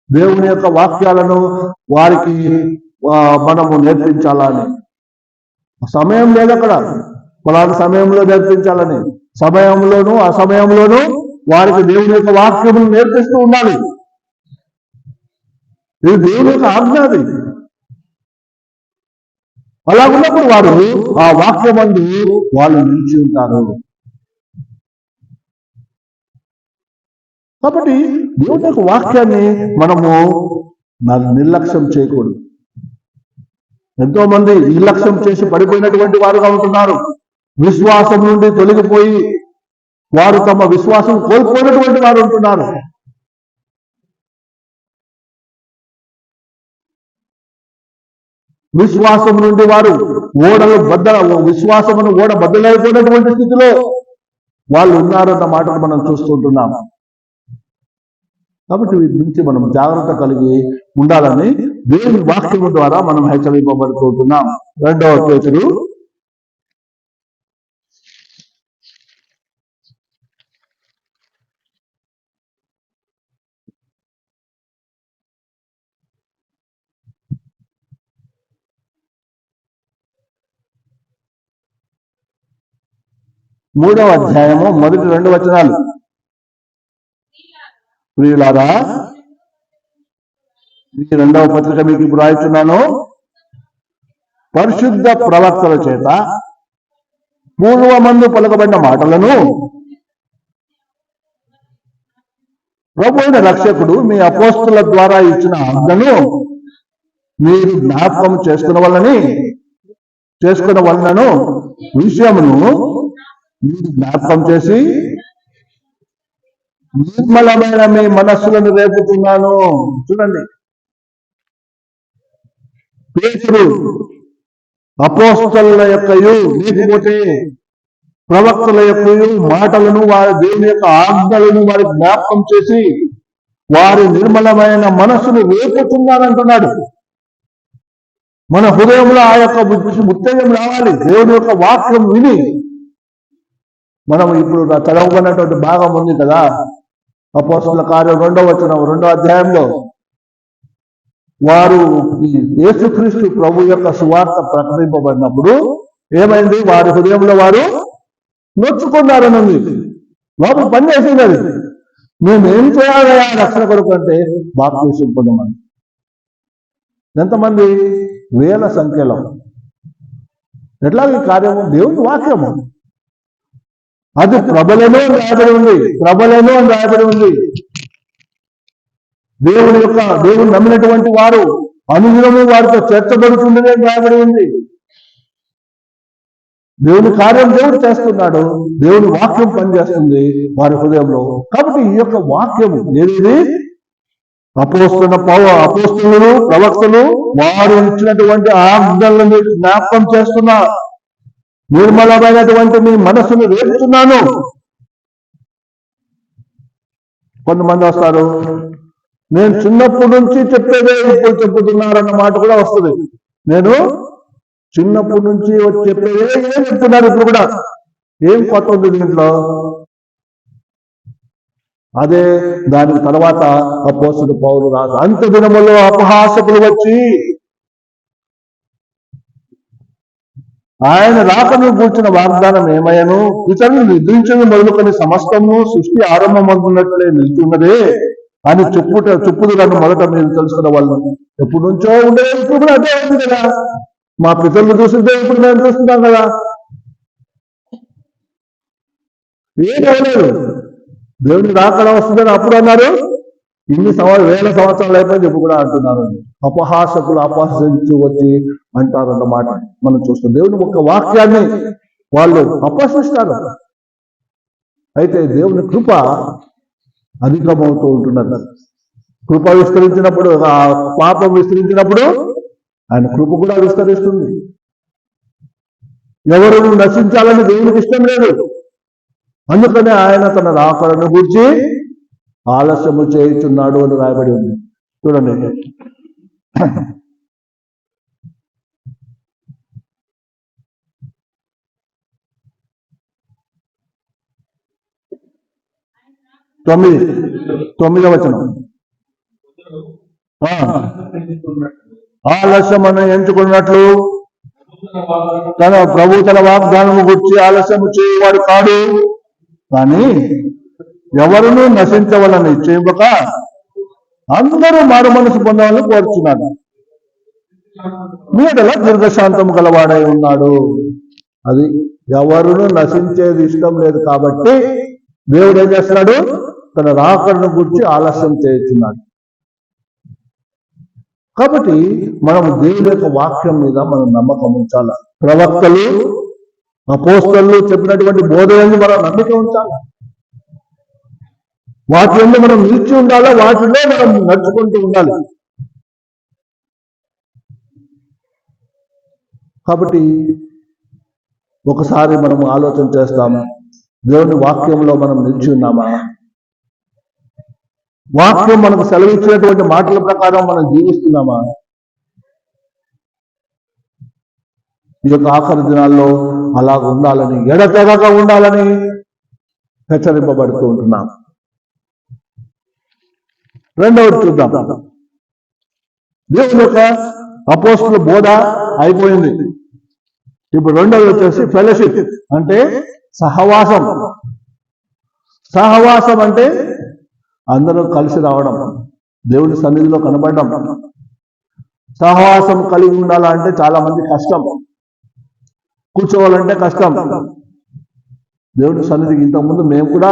దేవుని యొక్క వాక్యాలను వారికి మనము నేర్పించాలని. సమయం లేదు అక్కడ, పలానా సమయంలో నేర్పించాలని. సమయంలోనూ అసమయంలోనూ వారికి దేవుని యొక్క వాక్యములు నేర్పిస్తూ ఉండాలి. ఇది దేవుని యొక్క ఆజ్ఞాది. అలా ఉన్నప్పుడు వారు ఆ వాక్యమందు వాళ్ళు నిలిచి ఉంటారు. కాబట్టి దేవుని యొక్క వాక్యాన్ని మనము నిర్లక్ష్యం చేయకూడదు. ఎంతో మంది నిర్లక్ష్యం చేసి పడిపోయినటువంటి వారుగా ఉంటున్నారు. విశ్వాసం నుండి తొలగిపోయి వారు తమ విశ్వాసం కోల్పోయినటువంటి వారు ఉంటున్నారు. విశ్వాసం నుండి వారు విశ్వాసమును ఓడ బద్దలైపోయినటువంటి స్థితిలో వాళ్ళు ఉన్నారన్న మాటను మనం చూస్తుంటున్నాం. కాబట్టి వీటి నుంచి మనం జాగ్రత్త కలిగి ఉండాలని దేవుని వాక్యము ద్వారా మనం హెచ్చరింపబడుతుంటున్నాం. 2వ పేతురు 3వ అధ్యాయము మొదటి 2 వచనాలు. ప్రియులారా, ఈ 2వ పత్రిక మీకు ఇప్పుడు రాయిస్తున్నాను. పరిశుద్ధ ప్రవక్తల చేత పూర్వమందు పలకబడిన మాటలను ప్రభువైన రక్షకుడు మీ అపోస్తుల ద్వారా ఇచ్చిన ఆజ్ఞను మీరు జ్ఞాపకం చేసుకున్న వలనను విషయమును మీరు జ్ఞాపకం చేసి నిర్మలమైన మీ మనస్సులను రేపుతున్నాను. చూడండి, పేతురు అపోస్తలుల యొక్కయు లేకపోతే ప్రవక్తల యొక్కయు మాటలను వారి దేవుని యొక్క ఆజ్ఞలను వారి జ్ఞాపకం చేసి వారి నిర్మలమైన మనస్సును రేపుతున్నానంటున్నాడు. మన హృదయంలో ఆ యొక్క ఉత్తేజం రావాలి. దేవుని యొక్క వాక్యం విని మనం ఇప్పుడు చదవకున్నటువంటి భాగం ఉంది కదా, అపోస్తలుల కార్యం 2వ వచనం 2వ అధ్యాయంలో వారు యేసుక్రీస్తు ప్రభు యొక్క సువార్త ప్రకటింపబడినప్పుడు ఏమైంది? వారి హృదయంలో వారు నొచ్చుకున్నారని లోపల పనిచేసింది. అది మేమేం చేయాలి ఆ రక్షణ కొరకు అంటే బాప్తిసం పొందమని. ఎంతమంది? వేల సంఖ్యలో. ఎట్లాగే కార్యము దేవుని వాక్యము అది ప్రబలమే రాబడి ఉంది. దేవుని నమ్మినటువంటి వారు అనుదినము వారితో చేర్చబడుతుందనే రాబడి ఉంది. దేవుని కార్యం దేవుడు చేస్తున్నాడు, దేవుని వాక్యం పనిచేస్తుంది వారి హృదయంలో. కాబట్టి ఈ యొక్క వాక్యము ఏది? అపోస్తలులు ప్రవక్తలు వారు ఇచ్చినటువంటి ఆజ్ఞలను జ్ఞాపకం చేస్తున్నా, నిర్మలమైనటువంటి మీ మనసును రేపుతున్నాను. కొంతమంది వస్తారు, నేను చిన్నప్పటి నుంచి చెప్పేదే ఇప్పుడు చెప్పుతున్నారన్న మాట కూడా వస్తుంది. నేను చిన్నప్పటి నుంచి చెప్పేదే ఏం చెప్తున్నారు ఇప్పుడు కూడా. ఏం కొత్త ఉంది దీంట్లో? అదే దాని తర్వాత అపోస్తలుడు పౌలు రాసు, అంత్య దినములో అపహాసకులు వచ్చి ఆయన రాకను కూర్చున్న వాగ్దానం ఏమయ్యను? ఇతరులు నిద్రించను మొదలుకొని సమస్తము సృష్టి ఆరంభమవుతున్నట్లే నిలుచున్నదే అని చెప్పుదులను మొదట మీరు తెలుసుకున్న వాళ్ళు. ఎప్పటి నుంచో ఉండేది, ఇప్పుడు కూడా అదే ఉంది కదా. మా పితరులు చూస్తుంటే ఇప్పుడు మేము చూస్తున్నాం కదా. ఏం అవ్వలేదు. దేవుని రాకడ వస్తుందని అప్పుడు అన్నారు, ఇన్ని వేల సంవత్సరాలు అయిపోయింది ఇప్పుడు కూడా అంటున్నారు. అపహాసకులు అపహసించు వచ్చి అంటారన్నమాట మనం చూస్తాం. దేవుని ఒక వాక్యాన్ని వాళ్ళు అపహసిస్తారు. అయితే దేవుని కృప అధికమవుతూ ఉంటున్నది. కృప విస్తరించినప్పుడు, ఆ పాపం విస్తరించినప్పుడు ఆయన కృప కూడా విస్తరిస్తుంది. ఎవరు నశించాలని దేవునికి ఇష్టం లేదు. అందుకనే ఆయన తన రాకడను గురించి ఆలస్యము చేయుచున్నాడు అని రాయబడి ఉంది. చూడండి, తొమ్మిదవ వచనం. ఆలస్యమని ఎంచుకున్నట్లు తన ప్రభు తన వాగ్దానము గురించి ఆలస్యము చేయవాడు కాడు, కానీ ఎవరునూ నశించవలని చేయక అందరూ మారు మనసు పొందాలని కోరుచున్నాడు. మీదలా దీర్ఘశాంతము గలవాడై ఉన్నాడు. అది ఎవరును నశించేది ఇష్టం లేదు కాబట్టి దేవుడు ఏం చేస్తున్నాడు? తన రాకడను గురించి ఆలస్యం చేస్తున్నాడు. కాబట్టి మనం దేవుని యొక్క వాక్యం మీద మనం నమ్మకం ఉంచాలి. ప్రవక్తలు అపోస్తలులు చెప్పినటువంటి బోధనని మనం నమ్మకం ఉంచాలి. వాటిల్లో మనం నిలిచి ఉండాలా, వాటిలో మనం నడుచుకుంటూ ఉండాలి. కాబట్టి ఒకసారి మనం ఆలోచన చేస్తాము, దేవుని వాక్యంలో మనం నిలిచి ఉన్నామా? వాక్యం మనకు సెలవిచ్చినటువంటి మాటల ప్రకారం మనం జీవిస్తున్నామా? ఈ యొక్క ఆఖరి దినాల్లో అలాగ ఉండాలని, ఎడతెగక ఉండాలని హెచ్చరింపబడుతూ ఉంటున్నాం. రెండవది చూద్దాం. దేవుని యొక్క అపోస్తలుల బోధ అయిపోయింది. ఇప్పుడు రెండవది వచ్చేసి ఫెలోషిప్, అంటే సహవాసం. సహవాసం అంటే అందరూ కలిసి రావడం, దేవుని సన్నిధిలో కనబడడం. సహవాసం కలిగి ఉండాలంటే చాలా మంది కష్టం, కూర్చోవాలంటే కష్టం. దేవుడి సన్నిధికి ఇంతకుముందు మేము కూడా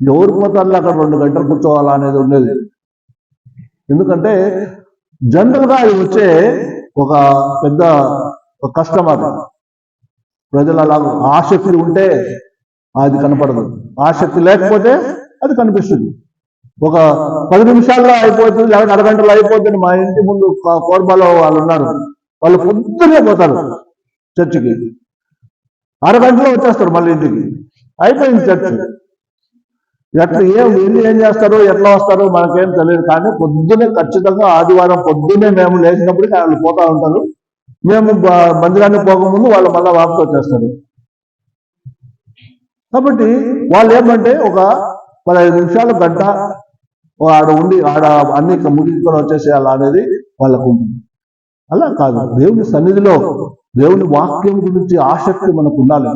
ఎవరు పోతారులే అక్కడ 2 గంటలు కూర్చోవాలా అనేది ఉండేది. ఎందుకంటే జనరల్గా అది వచ్చే ఒక పెద్ద కష్టం. అది ప్రజలు అలా ఆసక్తి ఉంటే అది కనపడదు, ఆసక్తి లేకపోతే అది కనిపిస్తుంది. ఒక 10 నిమిషాల్లో అయిపోతుంది, లేకపోతే అరగంటలో అయిపోతుంది. మా ఇంటి ముందు కోర్బాలో వాళ్ళు ఉన్నారు, వాళ్ళు పొద్దునే పోతారు చర్చికి, అరగంటలో వచ్చేస్తారు మళ్ళీ ఇంటికి, అయిపోయింది చర్చ్. ఎట్లా ఏం చేస్తారు, ఎట్లా వస్తారో మనకేం తెలియదు. కానీ పొద్దునే ఖచ్చితంగా ఆదివారం పొద్దునే మేము లేచినప్పటికీ వాళ్ళు పోతా ఉంటారు. మేము మందిరానికి పోకముందు వాళ్ళు మళ్ళీ వాపసు వచ్చేస్తారు. కాబట్టి వాళ్ళు ఏమంటే ఒక 15 నిమిషాలు గంట ఆడ ఉండి ఆడ అన్ని ముగించుకొని వచ్చేసేయాలి అనేది వాళ్ళకు ఉంటుంది. అలా కాదు, దేవుని సన్నిధిలో దేవుని వాక్యం గురించి ఆసక్తి మనకు ఉండాలి.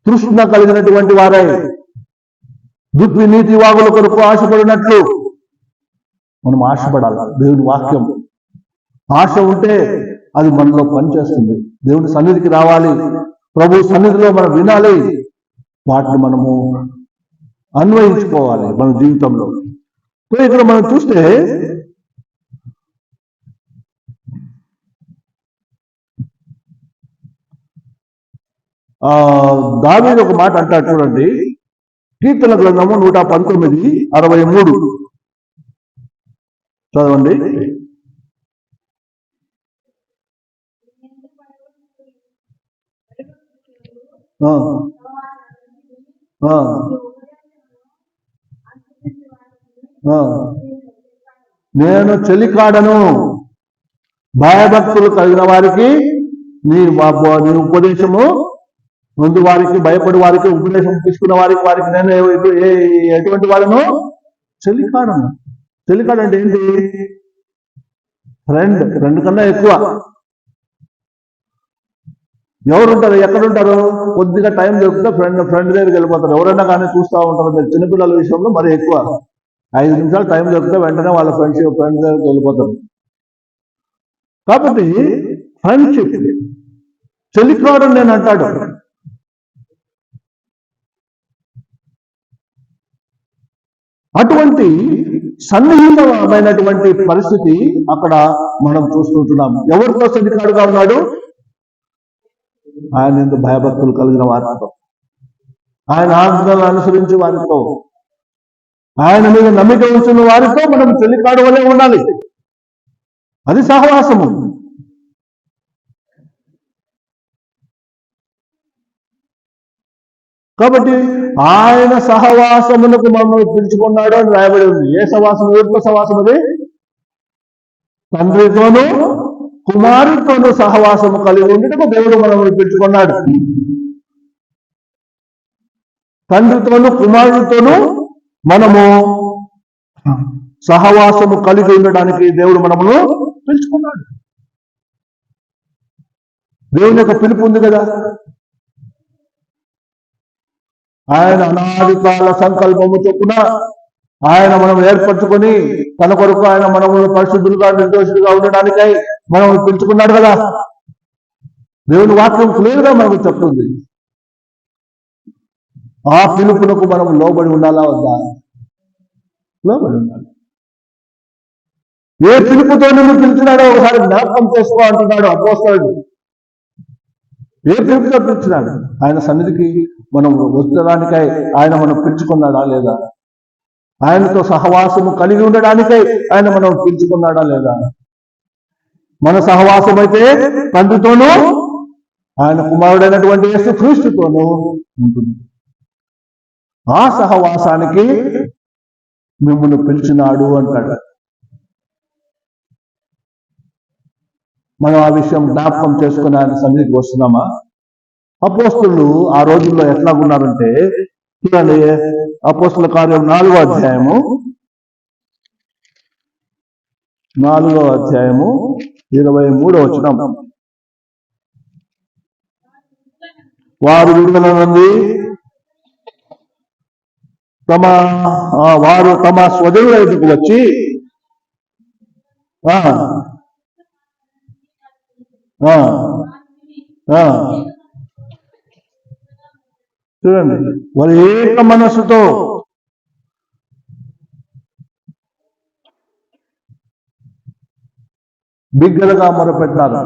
తృష్ణ కలిగినటువంటి వారై దుర్వినీతి వాగుల కొరకు ఆశపడినట్లు మనం ఆశపడాలి. దేవుని వాక్యం ఆశ ఉంటే అది మనలో పనిచేస్తుంది. దేవుని సన్నిధికి రావాలి, ప్రభు సన్నిధిలో మనం వినాలి, వాటిని మనము అన్వయించుకోవాలి మన జీవితంలో. సో ఇక్కడ మనం చూస్తే దావీదు ఒక మాట అంటాడు చూడండి, కీర్తన గ్రంథము 119:63 చదవండి. నేను చెలికాడను, భయభక్తులు కలిగిన వారికి నీ ఉపదేశము ముందు వారికి, భయపడి వారికి, ఉపదేశం తీసుకున్న వారికి నేను ఎటువంటి వాడను? చెలికాడను. చెలికాడు అంటే ఏంటి? ఫ్రెండ్ కన్నా ఎక్కువ. ఎవరుంటారు, ఎక్కడుంటారు? కొద్దిగా టైం దొరికితే ఫ్రెండ్ దగ్గరికి వెళ్ళిపోతారు. ఎవరైనా కానీ చూస్తూ ఉంటారు. మీరు చిన్నపిల్లల విషయంలో మరి ఎక్కువ. 5 నిమిషాలు టైం దొరికితే వెంటనే వాళ్ళ ఫ్రెండ్ దగ్గరికి వెళ్ళిపోతారు. కాబట్టి ఫ్రెండ్షిప్ చెలికాడు నేను అంటాడు. అటువంటి సన్నిహితమైనటువంటి పరిస్థితి అక్కడ మనం చూస్తుంటున్నాం. ఎవరితో చెలికాడుగా ఉన్నాడు? ఆయన ఎందుకు భయభక్తులు కలిగిన వారితో, ఆయన ఆజ్ఞలను అనుసరించి వారితో, ఆయన మీద నమ్మిక ఉంచిన వారితో మనం చెలికాడు వలె ఉండాలి. అది సహవాసము. కాబట్టి ఆయన సహవాసమునకు మమ్మల్ని పిలుచుకున్నాడు అని రాయబడి ఉంది. ఏ సహవాసం? ఎవరితో సహవాసం? అది తండ్రితోనూ కుమారుడితోనూ సహవాసము కలిగి ఉండటకు దేవుడు మనల్ని పిలుచుకున్నాడు. తండ్రితోనూ కుమారుడితోనూ మనము సహవాసము కలిగి ఉండడానికి దేవుడు మనమును పిలుచుకున్నాడు. దేవుని యొక్క పిలుపు ఉంది కదా. ఆయన అనాది కాల సంకల్పము చొప్పున ఆయన మనం ఏర్పరచుకొని తన కొరకు ఆయన మనము పరిశుద్ధులుగా, నిర్దోషులుగా ఉండడానికై మనం పిలుచుకున్నాడు కదా. దేవుని వాక్యం క్లియర్గా మనకు చెప్తుంది. ఆ పిలుపునకు మనం లోబడి ఉండాలా వద్దా? లోబడి ఉండాలి. ఏ పిలుపుతో నిన్ను పిలిచినాడో ఒకసారి జ్ఞాపకం చేసుకో అంటున్నాడు అపోస్తలుడు. ఏ పిలుపుతో పిలిచినాడు? ఆయన సన్నిధికి మనం వచ్చడానికై ఆయన మనం పిలుచుకున్నాడా లేదా? ఆయనతో సహవాసము కలిగి ఉండడానికై ఆయన మనం పిలుచుకున్నాడా లేదా? మన సహవాసం అయితే తండ్రితోనూ ఆయన కుమారుడైనటువంటి యేసుక్రీస్తుతోనూ ఉంటుంది. ఆ సహవాసానికి మిమ్మల్ని పిలిచినాడు అంటాడు. మనం ఆ విషయం జ్ఞాపకం చేసుకుని ఆయన సన్నిధికి వస్తున్నామా? అపోస్తలులు ఆ రోజుల్లో ఎట్లా ఉన్నారంటే చూడండి, అపోస్తల కార్యం 4వ అధ్యాయము 23వ వచనం. వారు విడుదల నుండి వారు తమ స్వజనుల ఎదుకు వచ్చి ఆ, ఆ, ఆ. చూడండి, వారు ఏక మనస్సుతో బిగ్గరగా మొరపెట్టినారు.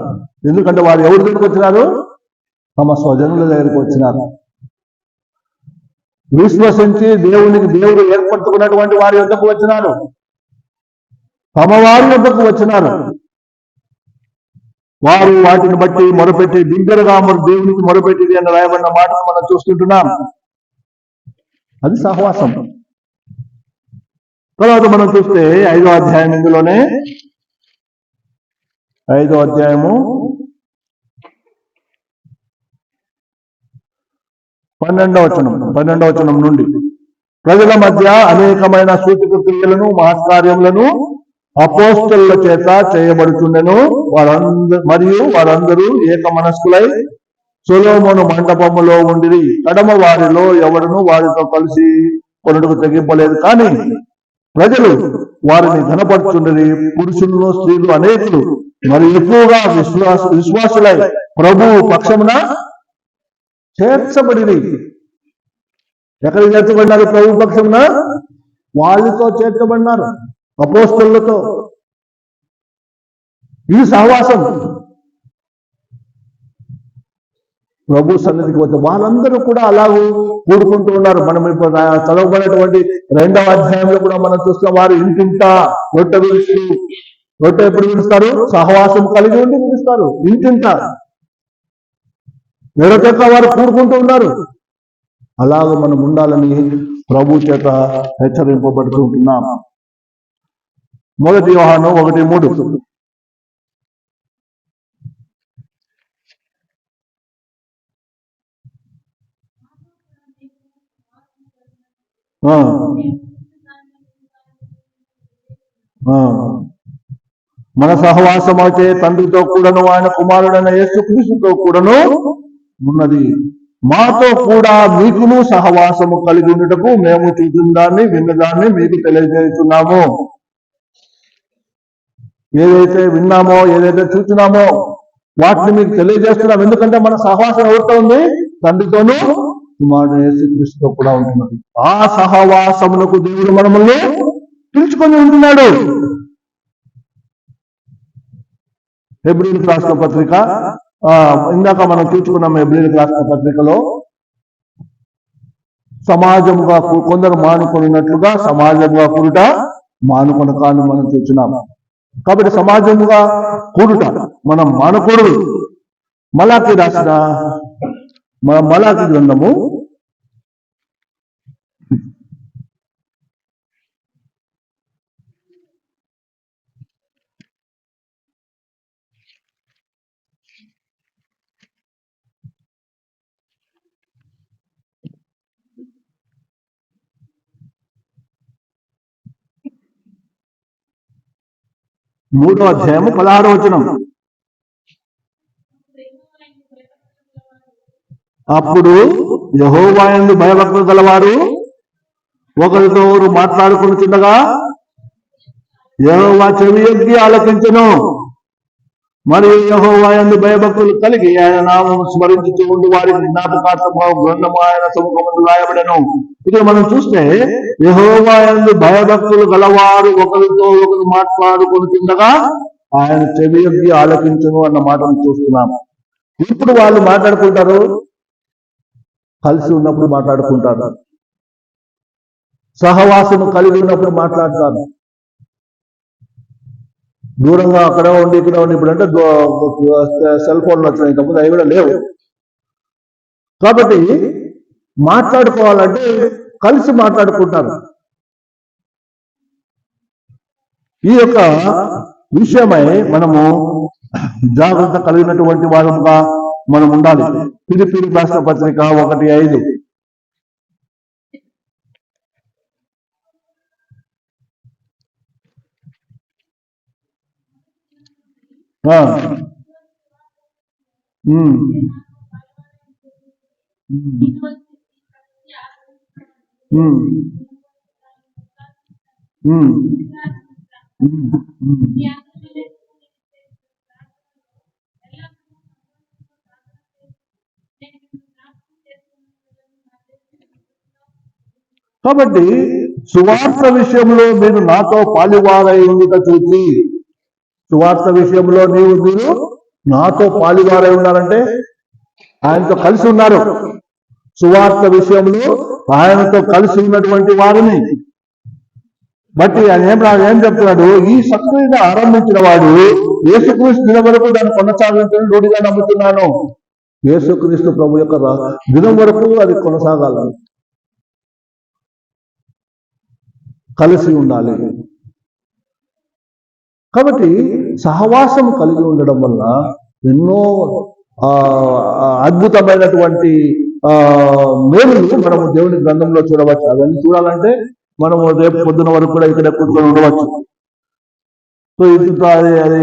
ఎందుకంటే వారు ఎవరి దగ్గరికి వచ్చినారు? తమ స్వజనుల దగ్గరికి వచ్చినారు. విశ్వసించి దేవుడు ఏర్పరచుకున్నటువంటి వారి యొద్దకు వచ్చినారు. తమ వారి యొద్దకు వచ్చినారు. వారు వాటిని బట్టి మొరపెట్టి బిగ్గరగా దేవునికి మొరపెట్టింది అని రాయబడిన మాటను మనం చూస్తుంటున్నాం. అది సహవాసం. తర్వాత మనం చూస్తే 5వ అధ్యాయం, ఇందులోనే 5వ అధ్యాయము 12వ వచనం నుండి, ప్రజల మధ్య అనేకమైన సూచక క్రియలను మహత్కార్యములను అపోస్తలుల చేత చేయబడుతుండెను. మరియు వారందరూ ఏక మనస్కులై సొలొమోను మండపములో ఉండిరి. కడమ వారిలో ఎవడును వారితో కలిసి కొనుటకు తెగింపలేదు. కానీ ప్రజలు వారిని ఘనపరుచుండిరి. పురుషులను స్త్రీలు అనేకులు మరి ఎక్కువగా విశ్వాసులై ప్రభువు పక్షమున చేర్చబడిరి. ఎక్కడికి చేర్చబడినారు? ప్రభు పక్షమున వాళ్ళతో చేర్చబడినారు, అపోస్తలులతో. ఇది సహవాసం. ప్రభు సన్నిధికి వచ్చే వాళ్ళందరూ కూడా అలాగూ కూడుకుంటూ ఉన్నారు. మనం ఇప్పుడు చదవబడినటువంటి 2వ అధ్యాయంలో కూడా మనం చూస్తున్న వారు ఇంటింట రొట్టె విరుస్తూ, రొట్టె ఎప్పుడు విరుస్తారు? సహవాసం కలిగి ఉండి విరుస్తారు. ఇంటింట ఎడతెక్క వారు కూడుకుంటూ ఉన్నారు. అలాగ మనం ఉండాలని ప్రభు చేత హెచ్చరింపబడుతుంటున్నాం. 1 యోహాను 1:3. మన సహవాసం అయితే తండ్రితో కూడాను ఆయన కుమారుడైన యేసుక్రీస్తుతో కూడాను ఉన్నది. మాతో కూడా మీకును సహవాసము కలిగి ఉండటకు మేము చూసిన దాన్ని విన్నదాన్ని మీకు తెలియజేస్తున్నాము. ఏదైతే విన్నామో, ఏదైతే చూస్తున్నామో వాటిని మీకు తెలియజేస్తున్నాం. ఎందుకంటే మన సహవాసం ఎవరితో ఉంది? తండ్రితోనూ కుమారుడు యేసుక్రీస్తుతో కూడా ఉంటున్నది. ఆ సహవాసమునకు దేవుడు మనల్ని పిలుచుకొని ఉంటున్నాడు. హెబ్రీయులకు రాసిన పత్రిక, ఇందాక మనం చూసుకున్నాం. హెబ్రీయులకు రాసిన పత్రికలో సమాజముగా కొందరు మానుకొనినట్లుగా సమాజముగా కూడుట మానుకొనక అని మనం చూస్తున్నాము. కాబట్టి సమాజముగా కూడుట మనం మానకూడదు. మలాకి రాసిన మలాకి గ్రంథము 3వ అధ్యాయము 16వ వచనం. అప్పుడు యెహోవా యందు భయభక్తులు గలవారు ఒకరితో ఒకరు మాట్లాడుకుంటుండగా యెహోవా చెవియొగ్గి ఆలకించెను. మరియు యెహోవా యందు భయభక్తులు కలిగి ఆయన నామము స్మరించుతూ ఉండి వారికి జ్ఞాపకార్థము గ్రంథము ఆయన సముఖమందు రాయబడెను. ఇక్కడ మనం చూస్తే యెహోవా యందు భయభక్తులు గలవారు ఒకరితో ఒకరు మాట్లాడుకుంటుండగా ఆయన చెవియొగ్గి ఆలకించెను అన్న మాటను చూస్తున్నాము. ఇప్పుడు వాళ్ళు మాట్లాడుకుంటారు, కలిసి ఉన్నప్పుడు మాట్లాడుకుంటారు, సహవాసము కలిగి ఉన్నప్పుడు మాట్లాడతారు. దూరంగా అక్కడ ఉండి ఇక్కడ ఉండి, ఇప్పుడు అంటే సెల్ ఫోన్లు వచ్చినాయి, ఇంతకుముందు అవి కూడా లేవు. కాబట్టి మాట్లాడుకోవాలంటే కలిసి మాట్లాడుకుంటారు. ఈ యొక్క విషయమై మనము జాగ్రత్త కలిగినటువంటి వారముగా మనం ఉండాలి. ఫిలిప్పీయులకు రాసిన పత్రిక 1:5. కాబట్టి సువార్త విషయంలో మీరు నాతో పాలివారై ఉండుట చూసి, సువార్త విషయంలో మీరు నాతో పాలివారై ఉన్నారంటే ఆయనతో కలిసి ఉన్నారు. సువార్త విషయంలో ఆయనతో కలిసి ఉన్నటువంటి వారిని బట్టి ఆయన ఏం చెప్తున్నాడు, ఈ సక్రియ ఆరంభించిన వాడు యేసుక్రీస్తు దినం వరకు దాన్ని కొనసాగించడం రూఢిగా నమ్ముతున్నాను. యేసుక్రీస్తు ప్రభు యొక్క దినం వరకు అది కొనసాగాలి, కలిసి ఉండాలి. కాబట్టి సహవాసం కలిగి ఉండడం వల్ల ఎన్నో అద్భుతమైనటువంటి మేలులు మనము దేవుని గ్రంథంలో చూడవచ్చు. అవన్నీ చూడాలంటే మనము రేపు పొద్దున వరకు కూడా ఇక్కడ కూర్చొని ఉండవచ్చు. సో ఇది అది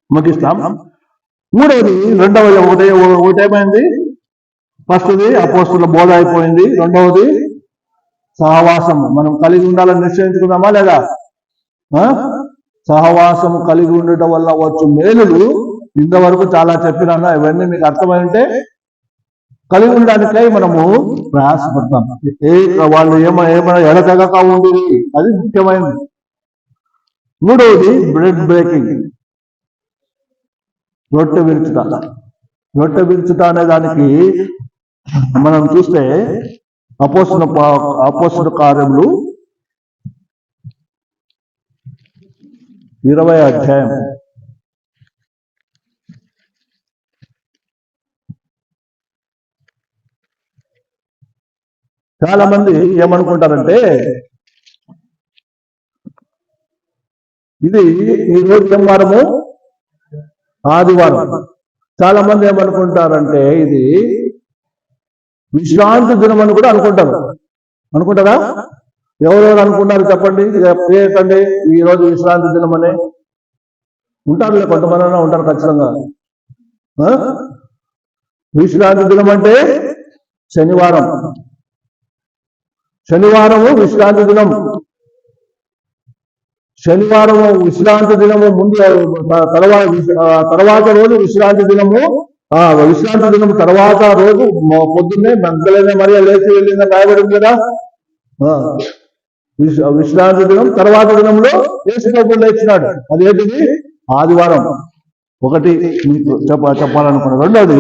ముగిస్తాం. మూడవది, ఒకటేమైంది, ఫస్ట్ది అపోస్తుల బోధ అయిపోయింది. రెండవది సహవాసం మనం కలిగి ఉండాలని నిశ్చయించుకుందామా లేదా? సహవాసం కలిగి ఉండటం వల్ల వచ్చు మేలులు ఇంతవరకు చాలా చెప్పినా, ఇవన్నీ మీకు అర్థమై ఉంటే కలిగి ఉండడానికై మనము ప్రయాసపడతాం. వాళ్ళు ఏమైనా ఎడతెగక ఉండేది, అది ముఖ్యమైనది. మూడవది బ్రెడ్ బ్రేకింగ్, రొట్టె విరుచుట. రొట్టె విరుచుట అనే దానికి మనం చూస్తే అపోస్తల కార్యములు 20వ అధ్యాయం. చాలా మంది ఏమనుకుంటారంటే ఇది ఈరోజు ఏం వారము? ఆదివారం. చాలా మంది ఏమనుకుంటారంటే ఇది విశ్రాంతి దినం అని కూడా అనుకుంటారా? ఎవరెవరు అనుకుంటారు చెప్పండి, చెప్పండి. ఈ రోజు విశ్రాంతి దినం అనే ఉంటారులే, కొంతమంది ఉంటారు ఖచ్చితంగా. విశ్రాంతి దినం అంటే శనివారం. శనివారము విశ్రాంతి దినం. శనివారము విశ్రాంతి దినము ముందు తర్వాత రోజు విశ్రాంతి దినము. విశ్రాంతి దినం తర్వాత రోజు పొద్దున్నే మగ్దలేనే మరియ లేచి వెళ్ళిందని రాయబడింది కదా. విశ్రాంతి దినం తర్వాత దినంలో యేసు ప్రభువు లేచినాడు. అదేంటిది? ఆదివారం. ఒకటి మీకు చెప్పాలనుకున్నాను. రెండవది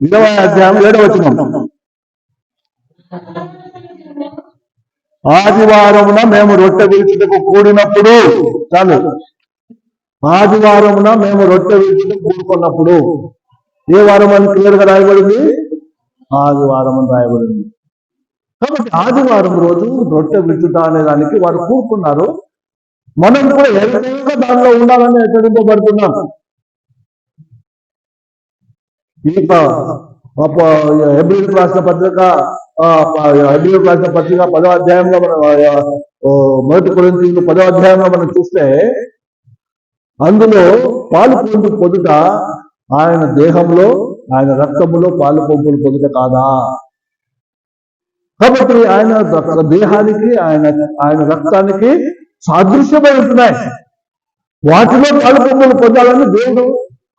20వ అధ్యాయం 7వ వచనం. ఆదివారమున మేము రొట్టె విరుచుటకు కూడినప్పుడు, చాలు, ఆదివారమున మేము రొట్టె విరుచుటకు కూడుకున్నప్పుడు. ఏ వారం అని క్లియర్గా రాయబడింది? ఆదివారం అని రాయబడింది. కాబట్టి ఆదివారం రోజు రొట్టె విరుచుట అనే దానికి వారు కూడుకున్నారు. మనం కూడా ఏదైనా దానిలో ఉండాలని హెచ్చరింపబడుతున్నాం. ఈ హెబ్రీయులకు రాసిన పత్రిక 10వ అధ్యాయంలో మనం 1 కొరింథీయులు 10వ అధ్యాయంలో మనం చూస్తే అందులో పాలు పొందు పొందుట ఆయన దేహంలో, ఆయన రక్తములో పాలు పంపులు పొందుట కాదా? కాబట్టి ఆయన దేహానికి, ఆయన రక్తానికి సాదృశ్యమై ఉంటున్నాయి. వాటిలో పాలు పంపులు పొందాలని దేవుడు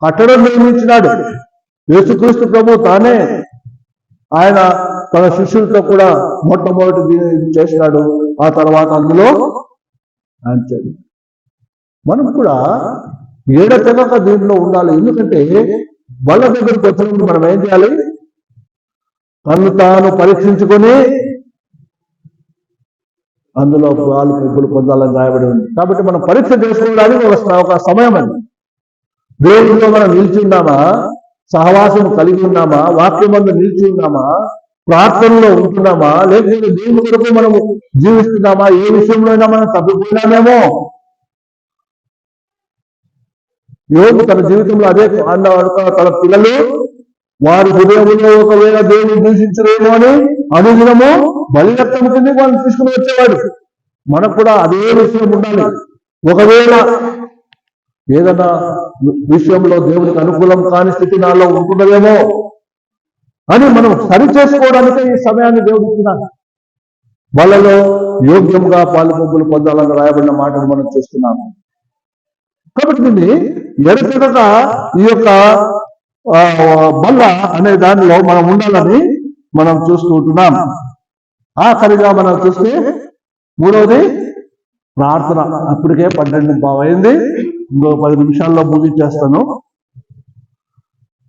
కట్టడం నిర్మించినాడు. యేసుక్రీస్తు ప్రభు తానే ఆయన తన శిష్యులతో కూడా మొట్టమొదటి చేసినాడు. ఆ తర్వాత అందులో ఆయన మనం కూడా ఏడతెగక దీంట్లో ఉండాలి. ఎందుకంటే వాళ్ళ దగ్గరికి వచ్చినప్పుడు మనం ఏం చేయాలి? తను తాను పరీక్షించుకొని అందులో పాలు పంపులు పొందాలని రాయబడి ఉంది. కాబట్టి మనం పరీక్ష చేసుకోవడానికి ఒక సమయం అది. దేవుడిలో మనం నిలిచి ఉన్నామా? సహవాసం కలిగి ఉన్నామా? వాక్యమందు నిలిచి ఉన్నామా? ప్రార్థనలో ఉంటున్నామా? లేకపోతే దేవుని కొరకు మనము జీవిస్తున్నామా? ఏ విషయంలో అయినా మనం తప్పిపోయినామేమో. యోగు తన జీవితంలో అదే తన పిల్లలు వారి హృదయంలో ఒకవేళ దేవుని దూషించరేమో అని అనుదినము బలిరక్తం కింద వాళ్ళని తీసుకుని వచ్చేవాడు. మనకు కూడా అదే విషయం ఉండాలి. ఒకవేళ ఏదైనా విషయంలో దేవునికి అనుకూలం కాని స్థితి నాలో ఉంటున్నదేమో అని మనం సరి చేసుకోవడానికే ఈ సమయాన్ని దేవుడు ఇచ్చినాడు. వాళ్ళలో యోగ్యంగా పాలుపొంపులు పొందాలని రాయబడిన మాటను మనం చూస్తున్నాము. కాబట్టి దీన్ని ఎడతెగక ఈ యొక్క బల్ల అనే దానిలో మనం ఉండాలని మనం చూస్తూ ఉంటున్నాం. ఆఖరిగా మనం చూస్తే మూడవది ప్రార్థన. అప్పటికే 12:15 అయింది, ఇంకో 10 నిమిషాల్లో ముగించేస్తాను.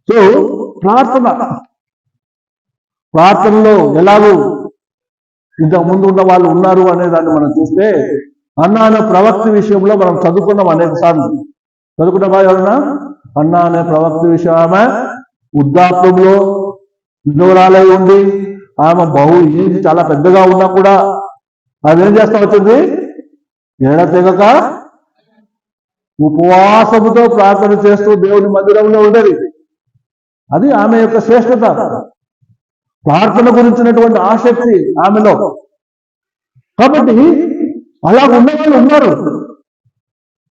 సో ప్రార్థనలో ఎలాగూ ఇంతకు ముందు ఉన్న వాళ్ళు ఉన్నారు అనే దాన్ని మనం చూస్తే, అన్నా అనే ప్రవక్త విషయంలో మనం చదువుకున్నాం అనేక సార్లు. చదువుకున్నామా ఎవరన్నా? అన్నా అనే ప్రవక్త విషయం ఆమె వృద్ధాప్యంలో విధవరాలై ఉండి, ఆమె ఏది చాలా పెద్దగా ఉన్నా కూడా ఆమె ఏం చేస్తా వచ్చింది? ఎడతెగక ఉపవాసముతో ప్రార్థన చేస్తూ దేవుని మందిరంలో ఉండేది. అది ఆమె యొక్క శ్రేష్టత, ప్రార్థన గురించినటువంటి ఆసక్తి ఆమెలో. కాబట్టి అలా ఉన్నవాళ్ళు ఉన్నారు.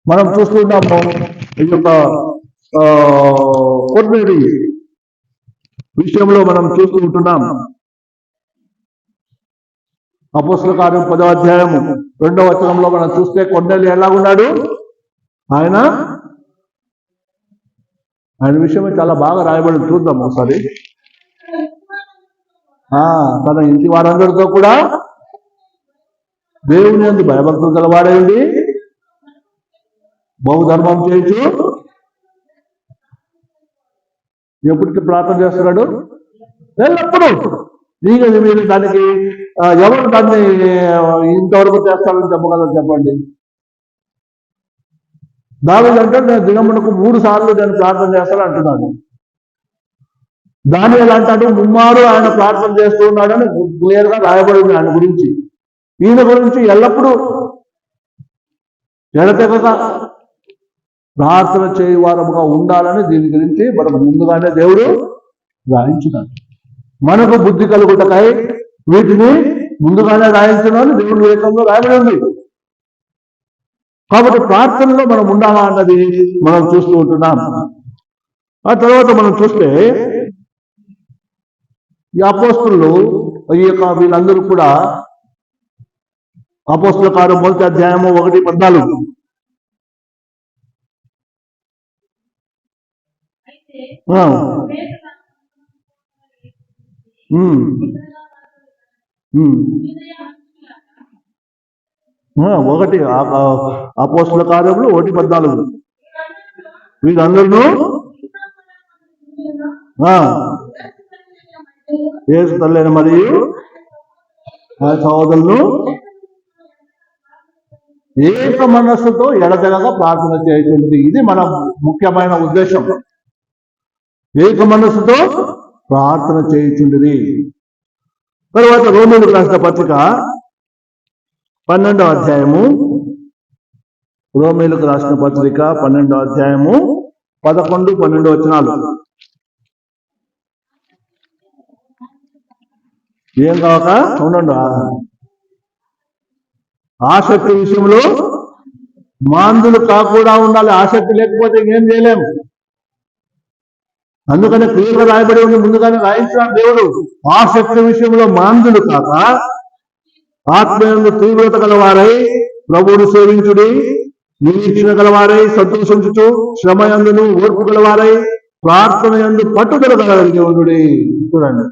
మనం చూస్తున్నాము ఈ యొక్క కొన్నేటి విషయంలో మనం చూస్తూ ఉంటున్నాం. అపోస్తల కార్యం 10వ అధ్యాయము 2వ వచనంలో మనం చూస్తే కొన్నేళ్ళు ఎలాగున్నాడు? ఆయన విషయమే చాలా బాగా రాయబడి చూద్దాం ఒకసారి. తన ఇంటి వారందరితో కూడా దేవుని యందు భయభక్తులు గలవాడేయండి, బహుధర్మం చేయొచ్చు. ఎప్పటికీ ప్రార్థన చేస్తున్నాడు? ఎల్లప్పుడూ. మీరు దానికి ఎవరు దాన్ని ఇంతవరకు చేస్తారని చెప్పగలరు చెప్పండి? దావీదు అంటే నేను దినమునకు 3 సార్లు నేను ప్రార్థన చేస్తాను అంటున్నాడు. దానియేలు అంటాడు 3 ఆయన ప్రార్థన చేస్తూ ఉన్నాడని క్లియర్ గా రాయబడింది ఆయన గురించి. ఈయన గురించి ఎల్లప్పుడూ ఎడతెగక ప్రార్థన చేయవారముగా ఉండాలని దీని గురించి మనకు ముందుగానే దేవుడు రాయించున్నాడు. మనకు బుద్ధి కలుగుటకై వీటిని ముందుగానే రాయించున్నాను దేవుడు వివేకంలో రాయబడి ఉంది. కాబట్టి ప్రార్థనలో మనం ఉండాలా అన్నది మనం చూస్తూ ఉంటున్నాం. ఆ తర్వాత మనం చూస్తే ఈ అపోస్తలులు ఈ యొక్క వీళ్ళందరూ కూడా అపోస్తల కార్యం 1వ అధ్యాయము 1:14 అపోస్తల కార్యములు 1:14 వీళ్ళందరూ యేసు తల్లి మరియు ఆ సహోదరులను ఏక మనస్సుతో ఎడతెగక ప్రార్థన చేయించింది. ఇది మన ముఖ్యమైన ఉద్దేశం. ఏక మనస్సుతో ప్రార్థన చేయించుండిరి. తర్వాత రోమీయులకు రాసిన పత్రిక 12వ అధ్యాయము, రోమీయులకు రాసిన పత్రిక 12వ అధ్యాయము 11, 12 వచనాలు. ఏం కాక ఉండండి. ఆసక్తి విషయంలో మాందులు కాకుండా ఉండాలి. ఆసక్తి లేకపోతే ఏం చేయలేము. అందుకనే క్లియర్గా రాయబడి ఉంది, ముందుగానే రాయించాడు దేవుడు. ఆసక్తి విషయంలో మాందులు కాక ఆత్మయందు తీవ్రత గలవారై ప్రభువును సేవించుడి, నిరీక్షణ గలవారై సంతోషించుచు, శ్రమయందును ఓర్పు గలవారై ప్రార్థన యందు పట్టుదల కలిగి ఉండుడి. చూడండి,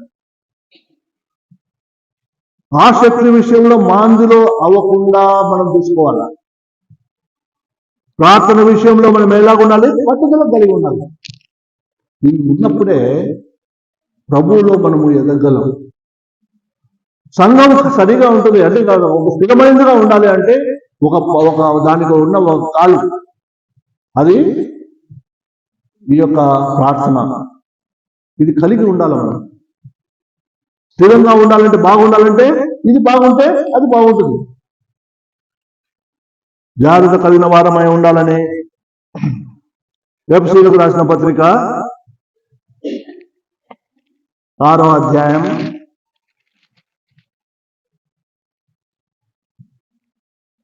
ఆసక్తి విషయంలో మాందులో అవ్వకుండా మనం చూసుకోవాలి. ప్రార్థన విషయంలో మనం ఎలాగ ఉండాలి? పట్టుదల కలిగి ఉండాలి. ఇవి ఉన్నప్పుడే ప్రభువులో మనము ఎదగలం. సంఘం సరిగా ఉంటుంది అంటే కాదు, ఒక స్థిరమైనదిగా ఉండాలి అంటే ఒక దానికి ఉన్న ఒక కాలు, అది ఈ యొక్క ప్రార్థన. ఇది కలిగి ఉండాలి. మనం స్థిరంగా ఉండాలంటే, బాగుండాలంటే ఇది బాగుంటే అది బాగుంటుంది. జాగ్రత్త కలిగిన వారమై ఉండాలని ఎఫెసీయులకు రాసిన పత్రిక 6వ అధ్యాయం 18